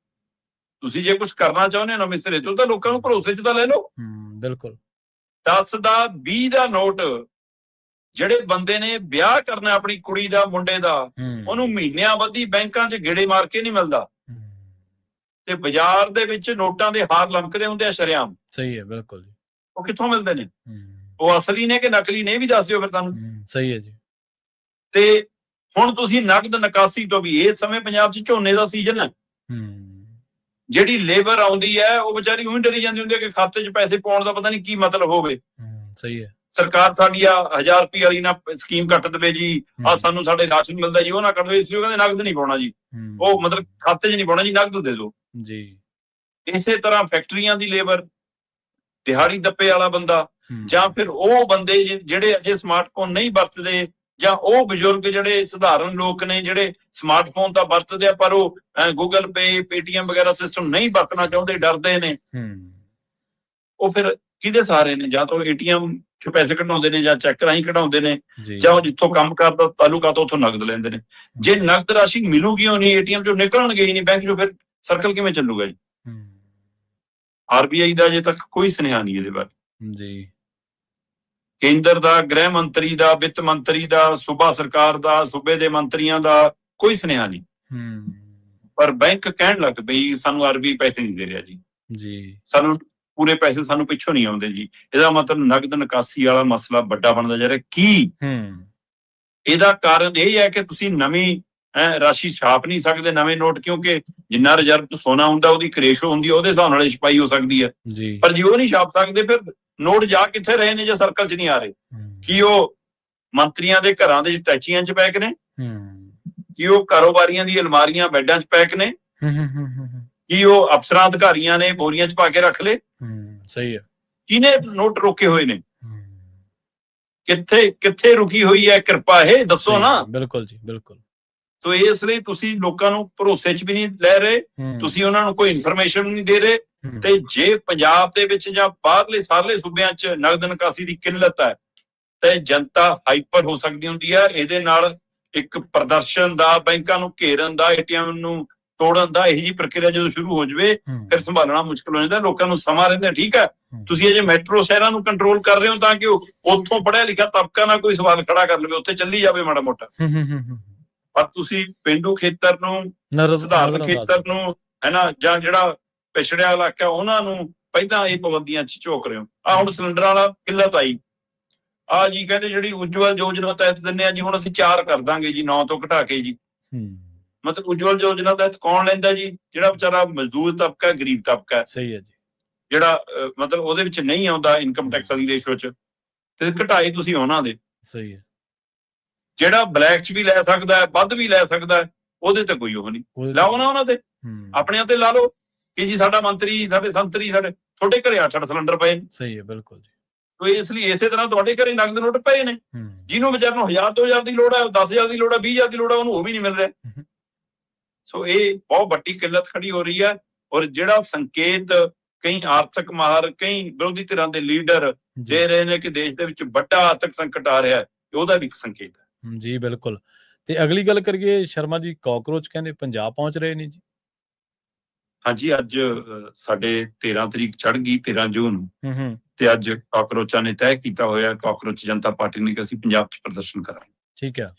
ਤੁਸੀਂ ਜੇ ਕੁਝ ਕਰਨਾ ਚਾਹੁੰਦੇ ਹੋ ਨਵੇਂ ਸਿਰੇ ਤੋਂ ਤਾਂ ਲੋਕਾਂ ਨੂੰ ਭਰੋਸੇ 'ਚ ਤਾਂ ਲੈ ਲਓ। ਬਿਲਕੁਲ। 10 ਦਾ 20 ਦਾ ਨੋਟ ਜਿਹੜੇ ਬੰਦੇ ਨੇ ਵਿਆਹ ਕਰਨਾ ਆਪਣੀ ਕੁੜੀ ਦਾ, ਮੁੰਡੇ ਦਾ, ਉਹਨੂੰ ਮਹੀਨਿਆਂ ਬੱਧੀ ਬੈਂਕਾਂ 'ਚ ਗੇੜੇ ਮਾਰ ਕੇ ਨਹੀਂ ਮਿਲਦਾ ਤੇ ਬਾਜ਼ਾਰ ਦੇ ਵਿੱਚ ਨੋਟਾਂ ਦੇ ਹਾਰ ਲਮਕਦੇ ਹੁੰਦੇ ਆ ਸ਼ਰੇਆਮ। ਸਹੀ ਹੈ। ਬਿਲਕੁਲ ਜੀ। ਉਹ ਕਿੱਥੋਂ ਮਿਲਦੇ ਨੇ? ਉਹ ਅਸਲੀ ਨੇ ਕਿ ਨਕਲੀ ਨੇ, ਵੀ ਦੱਸ ਦਿਓ ਫਿਰ ਤੁਹਾਨੂੰ। ਸਹੀ ਹੈ ਜੀ। ਤੇ ਹੁਣ ਤੁਸੀਂ ਨਕਦ ਨਿਕਾਸੀ ਤੋਂ ਵੀ, ਇਸ ਸਮੇਂ ਪੰਜਾਬ 'ਚ ਝੋਨੇ ਦਾ ਸੀਜ਼ਨ ਹੈ, ਜਿਹੜੀ ਲੇਬਰ ਆਉਂਦੀ ਹੈ ਉਹ ਵਿਚਾਰੀ ਉਹੀ ਡਰੀ ਜਾਂਦੀ ਹੁੰਦੀ ਹੈ ਕਿ ਖਾਤੇ 'ਚ ਪੈਸੇ ਪਾਉਣ ਦਾ ਪਤਾ ਨਹੀਂ ਕੀ ਮਤਲਬ ਹੋਵੇ। ਸਹੀ ਹੈ। ਸਰਕਾਰ ਸਾਡੀ ਆ 1000 ਰੁਪਏ ਵਾਲੀ ਨਾ ਸਕੀਮ ਕੱਟ ਦੇਵੇ ਜੀ, ਆ ਸਾਨੂੰ ਸਾਡੇ ਰਾਸ਼ਨ ਮਿਲਦਾ ਜੀ ਉਹ ਨਾ ਕੱਟ ਦੇਵੇ, ਇਸ ਲਈ ਉਹ ਕਹਿੰਦੇ ਨਗਦ ਨਹੀਂ ਪਾਉਣਾ ਜੀ, ਉਹ ਮਤਲਬ ਖਾਤੇ 'ਚ ਨਹੀਂ ਪਾਉਣਾ ਜੀ, ਨਗਦ ਦੇ ਦਿਓ ਜੀ। ਇਸੇ ਤਰ੍ਹਾਂ ਫੈਕਟਰੀਆਂ ਦੀ ਲੇਬਰ, ਦਿਹਾੜੀ ਦੱਪੇ ਵਾਲਾ ਬੰਦਾ, ਜਾਂ ਫਿਰ ਉਹ ਬੰਦੇ ਜਿਹੜੇ ਅਜੇ ਸਮਾਰਟਫੋਨ ਨਹੀਂ ਵਰਤਦੇ, ਜਾਂ ਉਹ ਬਜ਼ੁਰਗ ਜਿਹੜੇ ਸਧਾਰਨ ਲੋਕ ਨੇ ਜਿਹੜੇ ਸਮਾਰਟਫੋਨ ਤਾਂ ਵਰਤਦੇ ਆ ਪਰ ਉਹ ਗੂਗਲ ਪੇ, ਪੇਟੀਐਮ ਵਗੈਰਾ ਸਿਸਟਮ ਨਹੀਂ ਵਰਤਣਾ ਚਾਹੁੰਦੇ, ਡਰਦੇ ਨੇ, ਉਹ ਫਿਰ ਕਿਹਦੇ ਸਹਾਰੇ ਨੇ? ਜਾਂ ਤਾਂ ਉਹ ਏਟੀਐਮ 'ਚ ਪੈਸੇ ਕਢਾਉਂਦੇ ਨੇ, ਜਾਂ ਚੈੱਕ ਰਾਹੀਂ ਕਢਾਉਂਦੇ ਨੇ, ਜਾਂ ਉਹ ਜਿੱਥੋਂ ਕੰਮ ਕਰਦਾ ਤਾਲੁਕਾ ਤੋਂ ਉੱਥੋਂ ਨਗਦ ਲੈਂਦੇ ਨੇ। ਜੇ ਨਗਦ ਰਾਸ਼ੀ ਮਿਲੂਗੀ ਉਹ ਨਹੀਂ, ਏਟੀਐਮ 'ਚੋਂ ਨਿਕਲਣਗੇ ਹੀ ਨਹੀਂ ਬੈਂਕ 'ਚੋਂ, ਫਿਰ ਸਰਕਲ ਕਿਵੇਂ ਚੱਲੂਗਾ ਜੀ? ਆਰਬੀਆਈ ਦਾ ਅਜੇ ਤੱਕ ਕੋਈ ਸੁਨੇਹਾ ਨਹੀਂ ਇਹਦੇ ਬਾਰੇ ਜੀ। ਕੇਂਦਰ ਦਾ, ਗ੍ਰਹਿ ਮੰਤਰੀ ਦਾ, ਵਿੱਤ ਮੰਤਰੀ ਦਾ, ਸੂਬਾ ਸਰਕਾਰ ਦਾ, ਸੂਬੇ ਦੇ ਮੰਤਰੀਆਂ ਦਾ ਕੋਈ ਸੁਨੇਹਾ ਨਹੀਂ। ਪਰ ਬੈਂਕ ਕਹਿਣ ਲੱਗ ਪਈ ਸਾਨੂੰ ਆਰਬੀਆਈ ਪੈਸੇ ਨਹੀਂ ਦੇ ਰਿਹਾ ਜੀ, ਸਾਨੂੰ ਪੂਰੇ ਪੈਸੇ ਸਾਨੂੰ ਪਿੱਛੋਂ ਨਹੀਂ ਆਉਂਦੇ ਜੀ। ਇਹਦਾ ਮਤਲਬ ਨਗਦ ਨਿਕਾਸੀ ਵਾਲਾ ਮਸਲਾ ਵੱਡਾ ਬਣਦਾ ਜਾ ਰਿਹਾ। ਕੀ ਇਹਦਾ ਕਾਰਨ ਇਹ ਹੈ ਕਿ ਤੁਸੀਂ ਨਵੀਂ ਰਾਸ਼ੀ ਛਾਪ ਨਹੀਂ ਸਕਦੇ, ਨਵੇਂ ਨੋਟ, ਕਿਉਂਕਿ ਜਿੰਨਾ ਰਿਜ਼ਰਵ 'ਚ ਸੋਨਾ ਹੁੰਦਾ ਉਹਦੀ ਰੇਸ਼ੋ ਹੁੰਦੀ ਹੈ, ਉਹਦੇ ਹਿਸਾਬ ਨਾਲ ਛਪਾਈ ਹੋ ਸਕਦੀ ਹੈ। ਪਰ ਜੇ ਉਹ ਨਹੀਂ ਛਾਪ ਸਕਦੇ ਫਿਰ ਨੋਟ ਜਾ ਕਿੱਥੇ ਰਹੇ ਨੇ ਜੇ ਸਰਕਲ 'ਚ ਨਹੀਂ ਆ ਰਹੇ? ਕੀ ਉਹ ਮੰਤਰੀਆਂ ਦੇ ਘਰਾਂ ਦੇ ਟੈਚੀਆਂ 'ਚ ਪੈਕ ਨੇ? ਕੀ ਉਹ ਕਾਰੋਬਾਰੀਆਂ ਦੀ ਅਲਮਾਰੀਆਂ ਬੈੱਡਾਂ 'ਚ ਪੈਕ ਨੇ? ਕੀ ਉਹ ਅਫਸਰਾਂ ਅਧਿਕਾਰੀਆਂ ਨੇ ਬੋਰੀਆਂ 'ਚ ਪਾ ਕੇ ਰੱਖ ਲਏ? ਸਹੀ ਹੈ। ਕਿਹਨੇ ਨੋਟ ਰੋਕੇ ਹੋਏ ਨੇ? ਕਿੱਥੇ ਰੁਕੀ ਹੋਈ ਹੈ ਕਿਰਪਾ? ਇਹ ਦੱਸੋ ਨਾ। ਬਿਲਕੁਲ ਜੀ, ਬਿਲਕੁਲ। ਸੋ ਇਸ ਲਈ ਤੁਸੀਂ ਲੋਕਾਂ ਨੂੰ ਭਰੋਸੇ 'ਚ ਵੀ ਨਹੀਂ ਲੈ ਰਹੇ, ਤੁਸੀਂ ਉਹਨਾਂ ਨੂੰ ਕੋਈ ਇਨਫੋਰਮੇਸ਼ਨ ਨਹੀਂ ਦੇ ਰਹੇ। ਤੇ ਜੇ ਪੰਜਾਬ ਦੇ ਵਿੱਚ ਜਾਂ ਬਾਹਰਲੇ ਸਾਰਲੇ ਸੂਬਿਆਂ 'ਚ ਨਗਦ ਨਿਕਾਸੀ ਦੀ ਕਿੱਲਤ ਹੈ ਤੇ ਜਨਤਾ ਹਾਈਪਰ ਹੋ ਸਕਦੀ ਹੁੰਦੀ ਹੈ। ਇਹਦੇ ਨਾਲ ਇੱਕ ਪ੍ਰਦਰਸ਼ਨ ਦਾ, ਬੈਂਕਾਂ ਨੂੰ ਘੇਰਨ ਦਾ, ਏਟੀਐਮ ਨੂੰ ਤੋੜਨ ਦਾ ਇਹੀ ਜਿਹੀ ਪ੍ਰਕਿਰਿਆ ਜਦੋਂ ਸ਼ੁਰੂ ਹੋ ਜਾਵੇ ਫਿਰ ਸੰਭਾਲਣਾ ਮੁਸ਼ਕਲ ਹੋ ਜਾਂਦਾ। ਲੋਕਾਂ ਨੂੰ ਸਮਾਂ ਰਹਿੰਦਾ, ਠੀਕ ਹੈ ਤੁਸੀਂ ਅਜੇ ਮੈਟਰੋ ਸ਼ਹਿਰਾਂ ਨੂੰ ਕੰਟਰੋਲ ਕਰ ਰਹੇ ਹੋ ਤਾਂ ਕਿ ਉੱਥੋਂ ਪੜ੍ਹਿਆ ਲਿਖਿਆ ਤਬਕਾ ਨਾ ਕੋਈ ਸਵਾਲ ਖੜਾ ਕਰ ਲਵੇ, ਉੱਥੇ ਚੱਲੀ ਜਾਵੇ ਮਾੜਾ ਮੋਟਾ। ਪਰ ਤੁਸੀਂ ਪੇਂਡੂ ਖੇਤਰ ਨੂੰ, ਸਧਾਰਨ ਖੇਤਰ ਨੂੰ, ਹੈਨਾ, ਜਾਂ ਜਿਹੜਾ ਪਿਛੜਿਆ ਇਲਾਕਾ ਉਹਨਾਂ ਨੂੰ ਪਹਿਲਾਂ ਇਹ ਪਾਬੰਦੀਆਂ 'ਚ ਝੋਕ ਰਹੇ ਹੋ। ਆ ਹੁਣ ਸਿਲੰਡਰਾਂ ਵਾਲਾ ਕਿੱਲਤ ਆਈ, ਆ ਜੀ ਕਹਿੰਦੇ ਜਿਹੜੀ ਉਜਵਲ ਯੋਜਨਾ ਤਹਿਤ ਦਿੰਦੇ ਆ ਜੀ, ਹੁਣ ਅਸੀਂ 4 ਕਰ ਦਾਂਗੇ ਜੀ, 9 ਤੋਂ ਘਟਾ ਕੇ ਜੀ। ਮਤਲਬ ਉਜਵਲ ਯੋਜਨਾ ਤਹਿਤ ਕੌਣ ਲੈਂਦਾ ਜੀ? ਜਿਹੜਾ ਵਿਚਾਰਾ ਮਜ਼ਦੂਰ ਤਬਕਾ, ਗਰੀਬ ਤਬਕਾ, ਸਹੀ ਹੈ ਜੀ, ਜਿਹੜਾ ਮਤਲਬ ਉਹਦੇ ਵਿੱਚ ਨਹੀਂ ਆਉਂਦਾ ਇਨਕਮ ਟੈਕਸ ਵਾਲੀ ਰੇਸ਼ੋ 'ਚ, ਤੇ ਘਟਾਏ ਤੁਸੀਂ ਉਹਨਾਂ ਦੇ। ਸਹੀ ਹੈ। ਜਿਹੜਾ ਬਲੈਕ 'ਚ ਵੀ ਲੈ ਸਕਦਾ ਹੈ, ਵੱਧ ਵੀ ਲੈ ਸਕਦਾ ਹੈ, ਉਹਦੇ ਤੇ ਕੋਈ ਉਹ ਨਹੀਂ। ਲਾਓ ਨਾ ਉਹਨਾਂ ਤੇ, ਆਪਣਿਆਂ ਤੇ ਲਾ ਲਓ ਕਿ ਜੀ ਸਾਡਾ ਮੰਤਰੀ, ਸਾਡੇ ਸੰਤਰੀ, ਸਾਡੇ ਤੁਹਾਡੇ ਘਰੇ 8-8 ਸਿਲੰਡਰ ਪਏ ਨੇ। ਸਹੀ ਹੈ, ਬਿਲਕੁਲ ਜੀ। ਤੇ ਇਸ ਲਈ ਇਸੇ ਤਰ੍ਹਾਂ ਤੁਹਾਡੇ ਘਰੇ ਨਗਦ ਨੋਟ ਪਏ ਨੇ, ਜਿਹਨੂੰ ਵਿਚਾਰ ਨੂੰ 1000-2000 ਦੀ ਲੋੜ ਹੈ, 10,000 ਦੀ ਲੋੜ ਹੈ, 20,000 ਦੀ ਲੋੜ ਹੈ, ਉਹਨੂੰ ਉਹ ਵੀ ਨਹੀਂ ਮਿਲ ਰਿਹਾ। ਸੋ ਇਹ ਬਹੁਤ ਵੱਡੀ ਕਿੱਲਤ ਖੜੀ ਹੋ ਰਹੀ ਹੈ। ਔਰ ਜਿਹੜਾ ਸੰਕੇਤ ਕਈ ਆਰਥਿਕ ਮਾਹਰ, ਕਈ ਵਿਰੋਧੀ ਧਿਰਾਂ ਦੇ ਲੀਡਰ ਦੇ ਰਹੇ ਨੇ ਕਿ ਦੇਸ਼ ਦੇ ਵਿੱਚ ਵੱਡਾ ਆਰਥਿਕ ਸੰਕਟ ਆ ਰਿਹਾ ਹੈ, ਉਹਦਾ ਵੀ ਇੱਕ ਸੰਕੇਤ ਹੈ। ਜੀ ਬਿਲਕੁਲ। ਤੇ ਅਗਲੀ ਗੱਲ ਕਰੀਏ ਸ਼ਰਮਾ ਜੀ, ਕਾਕਰੋਚ ਕਹਿੰਦੇ ਪੰਜਾਬ ਪਹੁੰਚ ਰਹੇ ਨੇ ਜੀ। ਹਾਂਜੀ, ਅੱਜ ਸਾਡੇ 13 ਤਰੀਕ ਚੜ੍ਹ ਗਈ, 13 ਜੂਨ, ਤੇ ਅੱਜ ਕਾਕਰੋਚਾਂ ਨੇ ਤੈਅ ਕੀਤਾ ਹੋਇਆ, ਕਾਕਰੋਚ ਜਨਤਾ ਪਾਰਟੀ ਨੇ, ਕਿ ਅਸੀਂ ਪੰਜਾਬ 'ਚ ਪ੍ਰਦਰਸ਼ਨ ਕਰਾਂਗੇ। ਠੀਕ ਹੈ।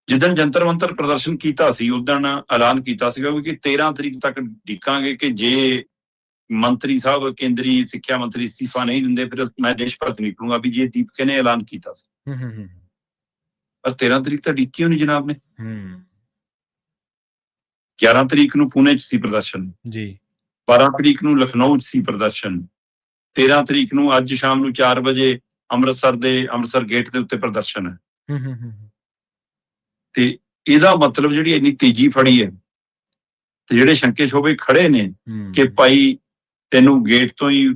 ਜਿੱਦਣ ਜੰਤਰ ਮੰਤਰ ਪ੍ਰਦਰਸ਼ਨ ਕੀਤਾ ਸੀ ਉਦਣ ਐਲਾਨ ਕੀਤਾ ਸੀਗਾ ਕਿ 13 ਤਰੀਕ ਤੱਕ ਢੀਕਾਂਗੇ ਕਿ ਜੇ ਮੰਤਰੀ ਸਾਹਿਬ, ਕੇਂਦਰੀ ਸਿੱਖਿਆ ਮੰਤਰੀ ਅਸਤੀਫਾ ਨਹੀਂ ਦਿੰਦੇ ਫਿਰ ਮੈਂ ਦੇਸ਼ ਭਰ ਨਿਕਲੂੰਗਾ, ਵੀ ਜੇ ਦੀਪਕ ਨੇ ਐਲਾਨ ਕੀਤਾ ਸੀ। ਪਰ 13 ਤਰੀਕ ਤਾਂ ਢੀਕੀ ਹੋਣੀ ਜਨਾਬ ਨੇ। 11 ਤਰੀਕ ਨੂੰ ਪੁਣੇ 'ਚ ਸੀ ਪ੍ਰਦਰਸ਼ਨ ਜੀ, 12 ਤਰੀਕ ਨੂੰ ਲਖਨਊ 'ਚ ਸੀ ਪ੍ਰਦਰਸ਼ਨ, 13 ਤਰੀਕ ਨੂੰ ਅੱਜ ਸ਼ਾਮ ਨੂੰ 4 ਵਜੇ ਅੰਮ੍ਰਿਤਸਰ ਗੇਟ ਦੇ ਉੱਤੇ ਪ੍ਰਦਰਸ਼ਨ ਹੈ। ਤੇ ਇਹਦਾ ਮਤਲਬ ਜਿਹੜੀ ਇੰਨੀ ਤੇਜ਼ੀ ਫੜੀ ਹੈ ਤੇ ਜਿਹੜੇ ਸ਼ੰਕੇ ਸ਼ੋਭੇ ਖੜੇ ਨੇ ਕਿ ਭਾਈ ਤੈਨੂੰ ਗੇਟ ਤੋਂ ਹੀ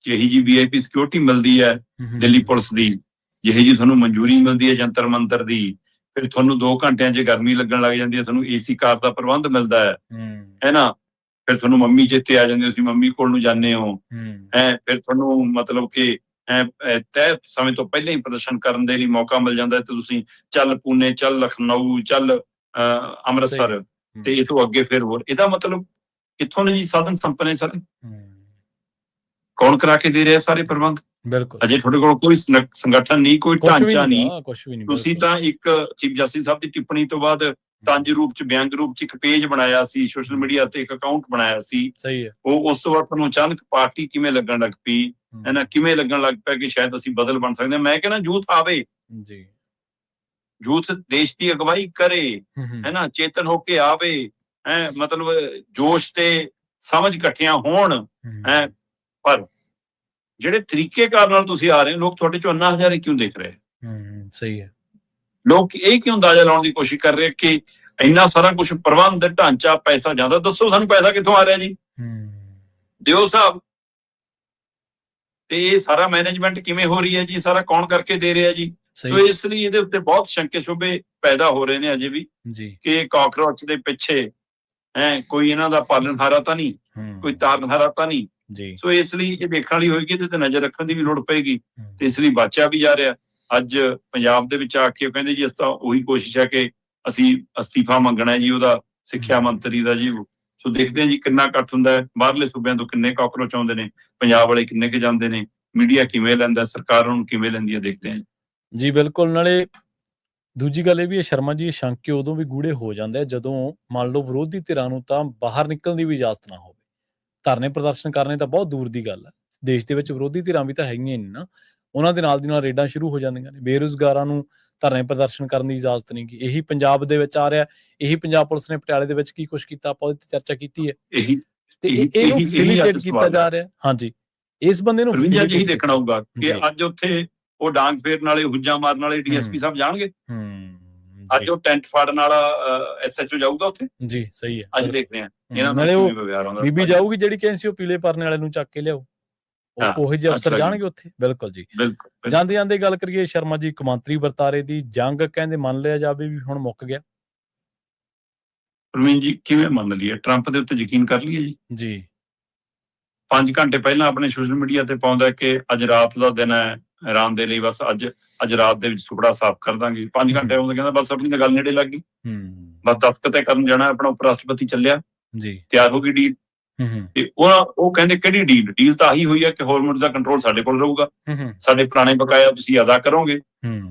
ਜਿਹੀ ਜੀ VIP ਸਿਕਿਉਰਿਟੀ ਮਿਲਦੀ ਹੈ ਦਿੱਲੀ ਪੁਲਿਸ ਦੀ, ਜਿਹੀ ਜੀ ਤੁਹਾਨੂੰ ਮਨਜ਼ੂਰੀ ਮਿਲਦੀ ਹੈ ਜੰਤਰ ਮੰਤਰ ਦੀ, ਫਿਰ ਤੁਹਾਨੂੰ 2 ਘੰਟਿਆਂ 'ਚ ਗਰਮੀ ਲੱਗਣ ਲੱਗ ਜਾਂਦੀ ਹੈ, ਤੁਹਾਨੂੰ AC ਕਾਰ ਦਾ ਪ੍ਰਬੰਧ ਮਿਲਦਾ ਹੈ ਨਾ, ਫਿਰ ਤੁਹਾਨੂੰ ਮੰਮੀ ਚੇਤੇ ਆ ਜਾਂਦੀ, ਤੁਸੀਂ ਮੰਮੀ ਕੋਲ ਨੂੰ ਜਾਂਦੇ ਹੋ, ਫਿਰ ਤੁਹਾਨੂੰ ਮਤਲਬ ਕਿ ਤੈਅ ਸਮੇਂ ਤੋਂ ਪਹਿਲਾਂ ਹੀ ਪ੍ਰਦਰਸ਼ਨ ਕਰਨ ਦੇ ਲਈ ਮੌਕਾ ਮਿਲ ਜਾਂਦਾ ਤੇ ਤੁਸੀਂ ਚੱਲ ਪੂਨੇ, ਚੱਲ ਲਖਨਊ, ਚੱਲ ਅੰਮ੍ਰਿਤਸਰ, ਤੇ ਇਹ ਤੋਂ ਅੱਗੇ ਫਿਰ ਹੋਰ। ਇਹਦਾ ਮਤਲਬ ਕਿੱਥੋਂ ਨੇ ਜੀ ਸਾਧਨ ਸੰਪੰਨ ਸਾਰੇ? ਕੌਣ ਕਰਾ ਕੇ ਦੇ ਰਿਹਾ ਸਾਰੇ ਪ੍ਰਬੰਧ? ਬਿਲਕੁਲ। ਅਜੇ ਤੁਹਾਡੇ ਕੋਲ ਕੋਈ ਸੰਗਠਨ ਨਹੀਂ, ਕੋਈ ਢਾਂਚਾ ਨਹੀਂ, ਤੁਸੀਂ ਤਾਂ ਇੱਕ ਚੀਫ ਜਸਟਿਸ ਸਾਹਿਬ ਦੀ ਟਿੱਪਣੀ ਤੋਂ ਬਾਅਦ ਤੰਜ ਰੂਪ 'ਚ, ਵਿਅੰਗ ਰੂਪ 'ਚ ਇੱਕ ਪੇਜ ਬਣਾਇਆ ਸੀ, ਸੋਸ਼ਲ ਮੀਡੀਆ ਤੇ ਇੱਕ ਅਕਾਊਂਟ ਬਣਾਇਆ ਸੀ। ਸਹੀ ਹੈ। ਉਹ ਉਸ ਤੋਂ ਬਾਅਦ ਤੁਹਾਨੂੰ ਅਚਾਨਕ ਪਾਰਟੀ ਕਿਵੇਂ ਲੱਗਣ ਲੱਗ ਪਈ, ਕਿਵੇਂ ਲੱਗਣ ਲੱਗ ਪਿਆ ਕਿ ਸ਼ਾਇਦ ਅਸੀਂ ਬਦਲ ਬਣ ਸਕਦੇ ਹਾਂ? ਮੈਂ ਕਹਿੰਦਾ ਯੂਥ ਆਵੇ ਜੀ, ਯੂਥ ਦੇਸ਼ ਦੀ ਅਗਵਾਈ ਕਰੇ, ਹੈ ਨਾ, ਚੇਤਨ ਹੋ ਕੇ ਆਵੇ, ਹੈ, ਮਤਲਬ ਜੋਸ਼ ਤੇ ਸਮਝ ਇਕੱਠੀਆਂ ਹੋਣ, ਹੈ। ਪਰ ਜਿਹੜੇ ਤਰੀਕੇਕਾਰ ਨਾਲ ਤੁਸੀਂ ਆ ਰਹੇ ਹੋ, ਲੋਕ ਤੁਹਾਡੇ 'ਚੋਂ ਅੰਨਾ ਹਜ਼ਾਰੇ ਕਿਉਂ ਦੇਖ ਰਹੇ? ਸਹੀ ਹੈ। ਲੋਕ ਇਹ ਕਿਉਂ ਅੰਦਾਜ਼ਾ ਲਾਉਣ ਦੀ ਕੋਸ਼ਿਸ਼ ਕਰ ਰਹੇ ਕਿ ਇੰਨਾ ਸਾਰਾ ਕੁਝ ਪ੍ਰਬੰਧ, ਢਾਂਚਾ, ਪੈਸਾ ਜਾਂਦਾ? ਦੱਸੋ ਸਾਨੂੰ ਪੈਸਾ ਕਿੱਥੋਂ ਆ ਰਿਹਾ ਜੀ? ਦਿਓ ਹਿਸਾਬ। ਤੇ ਇਹ ਸਾਰਾ ਮੈਨੇਜਮੈਂਟ ਕਿਵੇਂ ਹੋ ਰਹੀ ਹੈ ਜੀ? ਸਾਰਾ ਕੌਣ ਕਰਕੇ ਦੇ ਰਿਹਾ ਜੀ? ਸੋ ਇਸ ਲਈ ਇਹਦੇ ਉੱਤੇ ਬਹੁਤ ਸ਼ੰਕੇ ਸ਼ੁਬੇ ਪੈਦਾ ਹੋ ਰਹੇ ਨੇ ਅਜੇ ਵੀ ਕਿ ਕਾਕਰੋਚ ਦੇ ਪਿੱਛੇ ਕੋਈ ਇਹਨਾਂ ਦਾ ਪਾਲਣਹਾਰਾ ਤਾਂ ਨਹੀਂ, ਕੋਈ ਤਾਰਨਹਾਰਾ ਤਾਂ ਨਹੀਂ। ਸੋ ਇਸ ਲਈ ਇਹ ਦੇਖਣ ਵਾਲੀ ਹੋਏਗੀ, ਇਹਦੇ ਤੇ ਨਜ਼ਰ ਰੱਖਣ ਦੀ ਵੀ ਲੋੜ ਪਏਗੀ। ਤੇ ਇਸ ਲਈ ਬਾਚਾ ਵੀ ਜਾ ਰਿਹਾ ਅੱਜ ਪੰਜਾਬ ਦੇ ਵਿੱਚ ਆ ਕੇ, ਉਹ ਕਹਿੰਦੇ ਜੀ ਅਸੀਂ ਤਾਂ ਉਹੀ ਕੋਸ਼ਿਸ਼ ਹੈ ਕਿ ਅਸੀਂ ਅਸਤੀਫਾ ਮੰਗਣਾ ਜੀ ਉਹਦਾ, ਸਿੱਖਿਆ ਮੰਤਰੀ ਦਾ ਜੀ। ਸੋ ਦੇਖਦੇ ਹਾਂ ਜੀ ਕਿੰਨਾ ਇਕੱਠ ਹੁੰਦਾ ਹੈ, ਬਾਹਰਲੇ ਸੂਬਿਆਂ ਤੋਂ ਕਿੰਨੇ ਕਾਕਰੋਚ ਆਉਂਦੇ ਨੇ, ਪੰਜਾਬ ਵਾਲੇ ਕਿੰਨੇ ਕੁ ਜਾਂਦੇ ਨੇ, ਮੀਡੀਆ ਕਿਵੇਂ ਲੈਂਦਾ, ਸਰਕਾਰ ਉਹਨੂੰ ਕਿਵੇਂ ਲੈਂਦੀ ਹੈ, ਦੇਖਦੇ ਹਾਂ ਜੀ। ਬਿਲਕੁਲ। ਨਾਲੇ ਦੂਜੀ ਗੱਲ ਇਹ ਵੀ ਹੈ ਸ਼ਰਮਾ ਜੀ, ਸ਼ੰਕੇ ਉਦੋਂ ਵੀ ਗੂੜੇ ਹੋ ਜਾਂਦੇ ਜਦੋਂ ਮੰਨ ਲਓ ਵਿਰੋਧੀ ਧਿਰਾਂ ਨੂੰ ਤਾਂ ਬਾਹਰ ਨਿਕਲਣ ਦੀ ਵੀ ਇਜਾਜ਼ਤ ਨਾ ਹੋਵੇ। ਧਰਨੇ ਪ੍ਰਦਰਸ਼ਨ ਕਰਨੇ ਤਾਂ ਬਹੁਤ ਦੂਰ ਦੀ ਗੱਲ ਹੈ, ਦੇਸ਼ ਦੇ ਵਿੱਚ ਵਿਰੋਧੀ ਧਿਰਾਂ ਵੀ ਤਾਂ ਹੈਗੀਆਂ ਨੇ ਨਾ, ਉਹਨਾਂ ਦੇ ਨਾਲ ਦੀ ਨਾਲ ਰੇਡਾਂ ਸ਼ੁਰੂ ਹੋ ਜਾਂਦੀਆਂ ਨੇ। ਬੇਰੁਜ਼ਗਾਰਾਂ ਨੂੰ ਧਰਨੇ ਪ੍ਰਦਰਸ਼ਨ ਕਰਨ ਦੀ ਇਜਾਜ਼ਤ ਨਹੀਂ ਗੀ। ਇਹੀ ਪੰਜਾਬ ਦੇ ਵਿੱਚ ਆ ਰਿਹਾ, ਇਹੀ ਪੰਜਾਬ ਪੁਲਿਸ ਨੇ ਪਟਿਆਲੇ ਦੇ ਵਿੱਚ ਕੀ ਕੁਛ ਕੀਤਾ, ਆਪਾਂ ਉਹਦੇ ਤੇ ਚਰਚਾ ਕੀਤੀ ਹੈ। ਤੇ ਇਹਨੂੰ ਫੈਸਿਲਿਟੇਟ ਕੀਤਾ ਜਾ ਰਿਹਾ। ਹਾਂਜੀ, ਇਸ ਬੰਦੇ ਨੂੰ ਇਹੀ ਦੇਖਣਾ ਹੋਊਗਾ ਕਿ ਅੱਜ ਉੱਥੇ ਉਹ ਡਾਂਗ ਫੇਰਨ ਵਾਲੇ, ਹੁੱਜਾ ਮਾਰਨ ਵਾਲੇ ਡੀਐਸਪੀ ਸਾਹਿਬ ਜਾਣਗੇ? ਅੱਜ ਉਹ ਟੈਂਟ ਫਾੜਨ ਵਾਲਾ ਐਸਐਚਓ ਜਾਊਗਾ ਉੱਥੇ? ਜੀ ਸਹੀ ਹੈ। ਅੱਜ ਦੇਖਦੇ ਹਾਂ ਬੀਬੀ ਜਾਊਗੀ ਜਿਹੜੀ ਕਹਿੰਦੀ ਉਹ ਪੀਲੇ ਪਰਨੇ ਵਾਲੇ ਨੂੰ ਚੱਕ ਕੇ ਲਿਆਓ, ਉਹੀ ਜਿਹੇ ਅਫਸਰ ਜਾਣਗੇ ਉੱਥੇ। ਬਿਲਕੁਲ ਜੀ। ਜਾਂਦੇ ਜਾਂਦੇ ਗੱਲ ਕਰੀਏ ਸ਼ਰਮਾ ਜੀ ਕੌਮਾਂਤਰੀ ਵਰਤਾਰੇ ਦੀ, ਜੰਗ ਕਹਿੰਦੇ ਮੰਨ ਲਿਆ ਜਾਵੇ ਵੀ ਹੁਣ ਮੁੱਕ ਗਿਆ। ਪ੍ਰਵੀਨ ਜੀ ਕਿਵੇਂ ਮੰਨ ਲਈਏ? ਟਰੰਪ ਦੇ ਉੱਤੇ ਯਕੀਨ ਕਰ ਲਈਏ ਜੀ? 5 ਘੰਟੇ ਪਹਿਲਾਂ ਆਪਣੇ ਸੋਸ਼ਲ ਮੀਡੀਆ ਤੇ ਪਾਉਂਦਾ ਕਿ ਅੱਜ ਰਾਤ ਦਾ ਦਿਨ ਹੈ ਇਰਾਨ ਦੇ ਲਈ, ਬਸ ਅੱਜ ਰਾਤ ਦੇ ਵਿੱਚ ਸੁਪੜਾ ਸਾਫ਼ ਕਰ ਦਾਂਗੇ। 5 ਘੰਟੇ ਆਉਂਦਾ ਕਹਿੰਦਾ ਬਸ ਆਪਣੀ ਤਾਂ ਗੱਲ ਨੇੜੇ ਲੱਗ ਗਈ, ਬਸ ਦਸਤਖਤ ਕਰਨ ਜਾਣਾ। ਆਪਣਾ ਉਪ ਰਾਸ਼ਟਰਪਤੀ ਚੱਲਿਆ, ਤਿਆਰ ਹੋ ਗਈ ਡੀਲ। ਤੇ ਉਹ ਕਹਿੰਦੇ ਕਿਹੜੀ ਡੀਲ? ਡੀਲ ਤਾਂ ਆਹੀ ਹੋਈ ਹੈ ਕਿ ਹਾਰਮੋਨ ਦਾ ਕੰਟਰੋਲ ਸਾਡੇ ਕੋਲ ਰਹੂਗਾ, ਸਾਡੇ ਪੁਰਾਣੇ ਬਕਾਇਆ ਤੁਸੀਂ ਅਦਾ ਕਰੋਗੇ,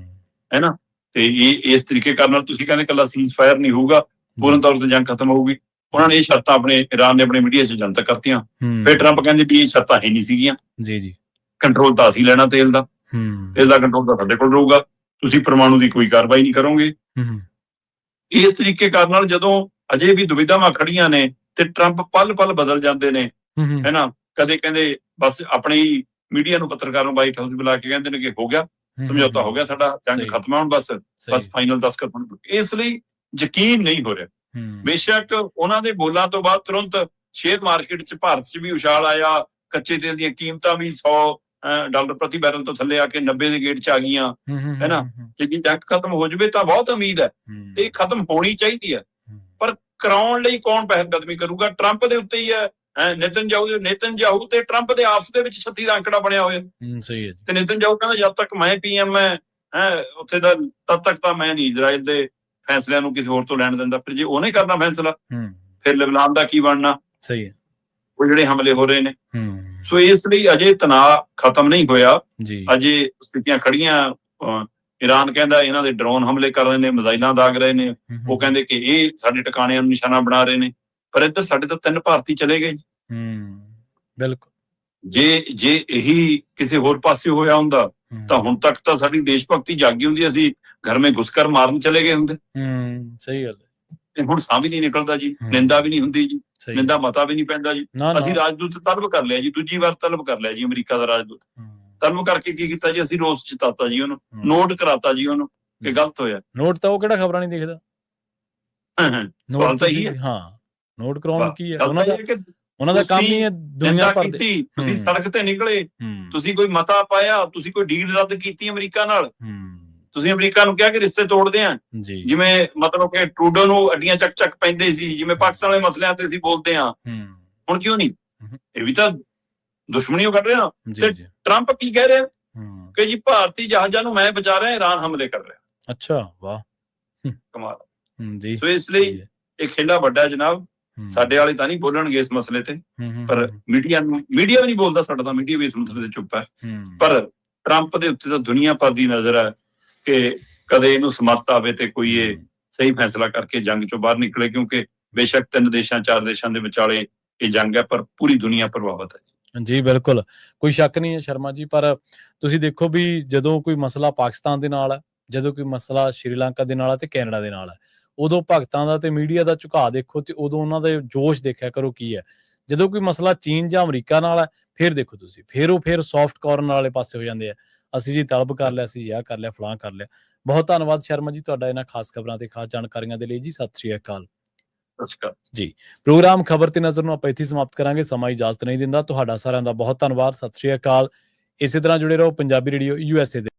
ਹੈ ਨਾ। ਤੇ ਇਸ ਤਰੀਕੇ ਕਰਨ ਨਾਲ ਤੁਸੀਂ ਕਹਿੰਦੇ ਕੱਲਾ ਸੀਜ਼ ਫਾਇਰ ਨਹੀਂ ਹੋਊਗਾ, ਪੂਰਨ ਤੌਰ ਤੇ ਜੰਗ ਖਤਮ ਹੋਊਗੀ। ਉਹਨਾਂ ਨੇ ਇਹ ਸ਼ਰਤਾਂ ਆਪਣੇ ਇਰਾਨ ਨੇ ਆਪਣੇ ਮੀਡੀਆ 'ਚ ਜਨਤਕ ਕਰਤੀਆਂ। ਫਿਰ ਟਰੰਪ ਕਹਿੰਦੇ ਵੀ ਇਹ ਸ਼ਰਤਾਂ ਹੀ ਨਹੀਂ ਸੀਗੀਆਂ, ਕੰਟਰੋਲ ਤਾਂ ਅਸੀਂ ਲੈਣਾ ਤੇਲ ਦਾ ਕੰਟਰੋਲ ਤਾਂ ਸਾਡੇ ਕੋਲ ਰਹੂਗਾ, ਤੁਸੀਂ ਪਰਮਾਣੂ ਦੀ ਕੋਈ ਕਾਰਵਾਈ ਨਹੀਂ ਕਰੋਗੇ। ਇਸ ਤਰੀਕੇ ਕਰਨ ਨਾਲ ਜਦੋਂ ਅਜੇ ਵੀ ਦੁਵਿਧਾਵਾਂ ਖੜੀਆਂ ਨੇ ਤੇ ਟਰੰਪ ਪਲ ਬਦਲ ਜਾਂਦੇ ਨੇ, ਹੈ ਨਾ। ਕਦੇ ਕਹਿੰਦੇ ਬਸ ਆਪਣੇ ਹੀ ਮੀਡੀਆ ਨੂੰ, ਪੱਤਰਕਾਰਾਂ ਨੂੰ ਵਾਈਟ ਹਾਊਸ ਬੁਲਾ ਕੇ ਕਹਿੰਦੇ ਨੇ ਕਿ ਹੋ ਗਿਆ ਸਮਝੌਤਾ, ਹੋ ਗਿਆ ਸਾਡਾ, ਜੰਗ ਖਤਮ ਹੋਣ, ਬਸ ਫਾਈਨਲ ਦਸਤਖਤ। ਇਸ ਲਈ ਯਕੀਨ ਨਹੀਂ ਹੋ ਰਿਹਾ। ਬੇਸ਼ੱਕ ਉਹਨਾਂ ਦੇ ਬੋਲਾਂ ਤੋਂ ਬਾਅਦ ਤੁਰੰਤ ਸ਼ੇਅਰ ਮਾਰਕੀਟ 'ਚ, ਭਾਰਤ 'ਚ ਵੀ ਉਛਾਲ ਆਇਆ, ਕੱਚੇ ਤੇਲ ਦੀਆਂ ਕੀਮਤਾਂ ਵੀ $100 ਪ੍ਰਤੀ ਬੈਰਲ ਤੋਂ ਥੱਲੇ ਆ ਕੇ 90 ਦੇ ਗੇਟ 'ਚ ਆ ਗਈਆਂ, ਹੈ ਨਾ। ਜੇ ਜੰਗ ਖਤਮ ਹੋ ਜਾਵੇ ਤਾਂ ਬਹੁਤ ਉਮੀਦ ਹੈ, ਤੇ ਖਤਮ ਹੋਣੀ ਚਾਹੀਦੀ ਹੈ। ਪਰ ਕਰਾਉਣ ਲਈ ਕੌਣ ਪਹਿਲਕਦਮੀ ਕਰੂਗਾ? ਟਰੰਪ ਦੇ ਉੱਤੇ ਹੀ ਹੈ। ਨੇਤਨਯਾਹੂ ਤੇ ਟਰੰਪ ਦੇ ਆਪਸ ਦੇ ਵਿੱਚ 36 ਦਾ ਅੰਕੜਾ ਬਣਿਆ ਹੋਇਆ। ਸਹੀ ਹੈ। ਤੇ ਨੇਤਨਯਾਹੂ ਕਹਿੰਦਾ ਜਦ ਤੱਕ ਮੈਂ PM ਹੈ ਉੱਥੇ ਦਾ, ਤਦ ਤੱਕ ਤਾਂ ਮੈਂ ਨਹੀਂ ਇਜ਼ਰਾਈਲ ਦੇ ਫੈਸਲਿਆਂ ਨੂੰ ਕਿਸੇ ਹੋਰ ਤੋਂ ਲੈਣ ਦਿੰਦਾ। ਫਿਰ ਜੇ ਉਹਨੇ ਕਰਨਾ ਫੈਸਲਾ, ਫਿਰ ਲਿਬਨਾਨ ਦਾ ਕੀ ਬਣਨਾ? ਸਹੀ ਹੈ। ਉਹ ਜਿਹੜੇ ਹਮਲੇ ਹੋ ਰਹੇ ਨੇ। ਸੋ ਇਸ ਲਈ ਅਜੇ ਤਣਾਅ ਖਤਮ ਨਹੀਂ ਹੋਇਆ, ਅਜੇ ਸਥਿਤੀਆਂ ਖੜੀਆਂ। ਈਰਾਨ ਕਹਿੰਦਾ ਇਹਨਾਂ ਦੇ ਡਰੋਨ ਹਮਲੇ ਕਰ ਰਹੇ ਨੇ, ਮਿਜ਼ਾਈਲਾਂ ਦਾਗ ਰਹੇ ਨੇ। ਉਹ ਕਹਿੰਦੇ ਕਿ ਇਹ ਸਾਡੇ ਟਿਕਾਣਿਆਂ ਨੂੰ ਨਿਸ਼ਾਨਾ ਬਣਾ ਰਹੇ ਨੇ। ਪਰ ਇੱਧਰ ਸਾਡੇ ਤਾਂ 3 ਭਾਰਤੀ ਚਲੇ ਗਏ। ਬਿਲਕੁਲ। ਜੇ ਇਹੀ ਕਿਸੇ ਹੋਰ ਪਾਸੇ ਹੋਇਆ ਹੁੰਦਾ ਤਾਂ ਹੁਣ ਤੱਕ ਤਾਂ ਸਾਡੀ ਦੇਸ਼ ਭਗਤੀ ਜਾਗੀ ਹੁੰਦੀ, ਅਸੀਂ ਘਰ ਮੇ ਘੁਸਕਰ ਮਾਰਨ ਚਲੇ ਗਏ ਹੁੰਦੇ। ਸਹੀ ਗੱਲ ਹੈ। ਤੇ ਹੁਣ ਸਾਹ ਵੀ ਨਹੀਂ ਨਿਕਲਦਾ ਜੀ, ਨਿੰਦਾ ਵੀ ਨਹੀਂ ਹੁੰਦੀ ਜੀ, ਨਿੰਦਾ ਮਤਾ ਵੀ ਨਹੀਂ ਪੈਂਦਾ ਜੀ। ਅਸੀਂ ਰਾਜਦੂਤ ਤਲਬ ਕਰ ਲਿਆ ਜੀ, ਦੂਜੀ ਵਾਰ ਤਲਬ ਕਰ ਲਿਆ ਜੀ ਅਮਰੀਕਾ ਦਾ ਰਾਜਦੂਤ। ਤਲਬ ਕਰਕੇ ਕੀ ਕੀਤਾ ਜੀ? ਅਸੀਂ ਰੋਸ ਜਤਾਤਾ ਜੀ ਉਹਨੂੰ, ਨੋਟ ਕਰਾਤਾ ਜੀ ਉਹਨੂੰ ਕਿ ਗਲਤ ਹੋਇਆ। ਨੋਟ ਤਾਂ ਉਹ ਕਿਹੜਾ ਖਬਰਾਂ ਨਹੀਂ ਦੇਖਦਾ, ਸਵਾਲ ਤਾਂ ਇਹੀ ਹੈ। ਹਾਂ, ਨੋਟ ਕਰਾਉਣ ਕੀ ਹੈ? ਉਹਨਾਂ ਦਾ ਕੰਮ ਹੀ ਹੈ ਦੁਨੀਆ ਭਰ ਦੇ। ਤੁਸੀਂ ਸੜਕ ਤੇ ਨਿਕਲੇ, ਤੁਸੀਂ ਕੋਈ ਮਤਾ ਪਾਇਆ, ਤੁਸੀਂ ਕੋਈ ਡੀਲ ਰੱਦ ਕੀਤੀ ਅਮਰੀਕਾ ਨਾਲ, ਤੁਸੀਂ ਅਮਰੀਕਾ ਨੂੰ ਕਿਹਾ ਕਿ ਰਿਸ਼ਤੇ ਤੋੜਦੇ ਆ, ਜਿਵੇਂ ਮਤਲਬ ਕਿ ਟਰੂਡੋ ਨੂੰ ਅੱਡੀਆਂ ਚੱਕ ਪੈਂਦੇ ਸੀ, ਜਿਵੇਂ ਪਾਕਿਸਤਾਨ ਵਾਲੇ ਮਸਲਿਆਂ ਤੇ ਅਸੀਂ ਬੋਲਦੇ ਹਾਂ। ਹੁਣ ਕਿਉਂ ਨਹੀਂ? ਇਹ ਵੀ ਤਾਂ ਦੁਸ਼ਮਣੀ ਕੱਢ ਰਿਹਾ। ਤੇ ਟਰੰਪ ਕੀ ਕਹਿ ਰਿਹਾ ਕਿ ਜੀ ਭਾਰਤੀ ਜਹਾਜ਼ਾਂ ਨੂੰ ਮੈਂ ਬਚਾ ਰਿਹਾ, ਈਰਾਨ ਹਮਲੇ ਕਰ ਰਿਹਾ। ਅੱਛਾ, ਵਾਹ, ਕਮਾਲ ਜੀ। ਸੋ ਇਸ ਲਈ ਇਹ ਖੇਡਾ ਵੱਡਾ ਜਨਾਬ। ਸਾਡੇ ਵਾਲੇ ਤਾਂ ਨਹੀਂ ਬੋਲਣਗੇ ਇਸ ਮਸਲੇ ਤੇ, ਪਰ ਮੀਡੀਆ ਵੀ ਨਹੀਂ ਬੋਲਦਾ, ਸਾਡਾ ਤਾਂ ਮੀਡੀਆ ਵੀ ਇਸ ਮਸਲੇ ਤੇ ਚੁੱਪ ਹੈ। ਪਰ ਟਰੰਪ ਦੇ ਉੱਤੇ ਤਾਂ ਦੁਨੀਆ ਭਰ ਦੀ ਨਜ਼ਰ ਹੈ ਕਿ ਕਦੇ ਇਹਨੂੰ ਸਮੱਤ ਆਵੇ ਤੇ ਕੋਈ ਇਹ ਸਹੀ ਫੈਸਲਾ ਕਰਕੇ ਜੰਗ ਚੋਂ ਬਾਹਰ ਨਿਕਲੇ, ਕਿਉਂਕਿ ਬੇਸ਼ੱਕ 3 ਦੇਸ਼ਾਂ 4 ਦੇਸ਼ਾਂ ਦੇ ਵਿਚਾਲੇ ਇਹ ਜੰਗ ਹੈ, ਪਰ ਪੂਰੀ ਦੁਨੀਆ ਪ੍ਰਭਾਵਿਤ ਹੈ। ਜੀ ਬਿਲਕੁਲ, ਕੋਈ ਸ਼ੱਕ ਨਹੀਂ ਹੈ ਸ਼ਰਮਾ ਜੀ। ਪਰ ਤੁਸੀਂ ਦੇਖੋ ਵੀ ਜਦੋਂ ਕੋਈ ਮਸਲਾ ਪਾਕਿਸਤਾਨ ਦੇ ਨਾਲ ਹੈ, ਜਦੋਂ ਕੋਈ ਮਸਲਾ ਸ਼੍ਰੀਲੰਕਾ ਦੇ ਨਾਲ ਹੈ ਤੇ ਕੈਨੇਡਾ ਦੇ ਨਾਲ ਹੈ, ਉਦੋਂ ਭਗਤਾਂ ਦਾ ਤੇ ਮੀਡੀਆ ਦਾ ਝੁਕਾਅ ਦੇਖੋ ਤੇ ਉਦੋਂ ਉਹਨਾਂ ਦੇ ਜੋਸ਼ ਦੇਖਿਆ ਕਰੋ ਕੀ ਹੈ। ਜਦੋਂ ਕੋਈ ਮਸਲਾ ਚੀਨ ਜਾਂ ਅਮਰੀਕਾ ਨਾਲ ਹੈ, ਫਿਰ ਦੇਖੋ ਤੁਸੀਂ ਫਿਰ ਸੌਫਟ ਕਾਰਨਰ ਵਾਲੇ ਪਾਸੇ ਹੋ ਜਾਂਦੇ ਆ, ਅਸੀਂ ਜੀ ਤਲਬ ਕਰ ਲਿਆ, ਅਸੀਂ ਜੀ ਆਹ ਕਰ ਲਿਆ, ਫਲਾਂ ਕਰ ਲਿਆ। ਬਹੁਤ ਧੰਨਵਾਦ ਸ਼ਰਮਾ ਜੀ ਤੁਹਾਡਾ ਇਹਨਾਂ ਖਾਸ ਖਬਰਾਂ ਤੇ ਖਾਸ ਜਾਣਕਾਰੀਆਂ ਦੇ ਲਈ ਜੀ। ਸਤਿ ਸ੍ਰੀ ਅਕਾਲ ਜੀ। ਪ੍ਰੋਗਰਾਮ ਖਬਰ ਤੇ ਨਜ਼ਰ ਨੂੰ ਆਪਾਂ ਇੱਥੇ ਸਮਾਪਤ ਕਰਾਂਗੇ, ਸਮਾਂ ਇਜਾਜ਼ਤ ਨਹੀਂ ਦਿੰਦਾ। ਤੁਹਾਡਾ ਸਾਰਿਆਂ ਦਾ ਬਹੁਤ ਧੰਨਵਾਦ। ਸਤਿ ਸ੍ਰੀ ਅਕਾਲ। ਇਸੇ ਤਰ੍ਹਾਂ ਜੁੜੇ ਰਹੋ ਪੰਜਾਬੀ ਰੇਡੀਓ USA ਦੇ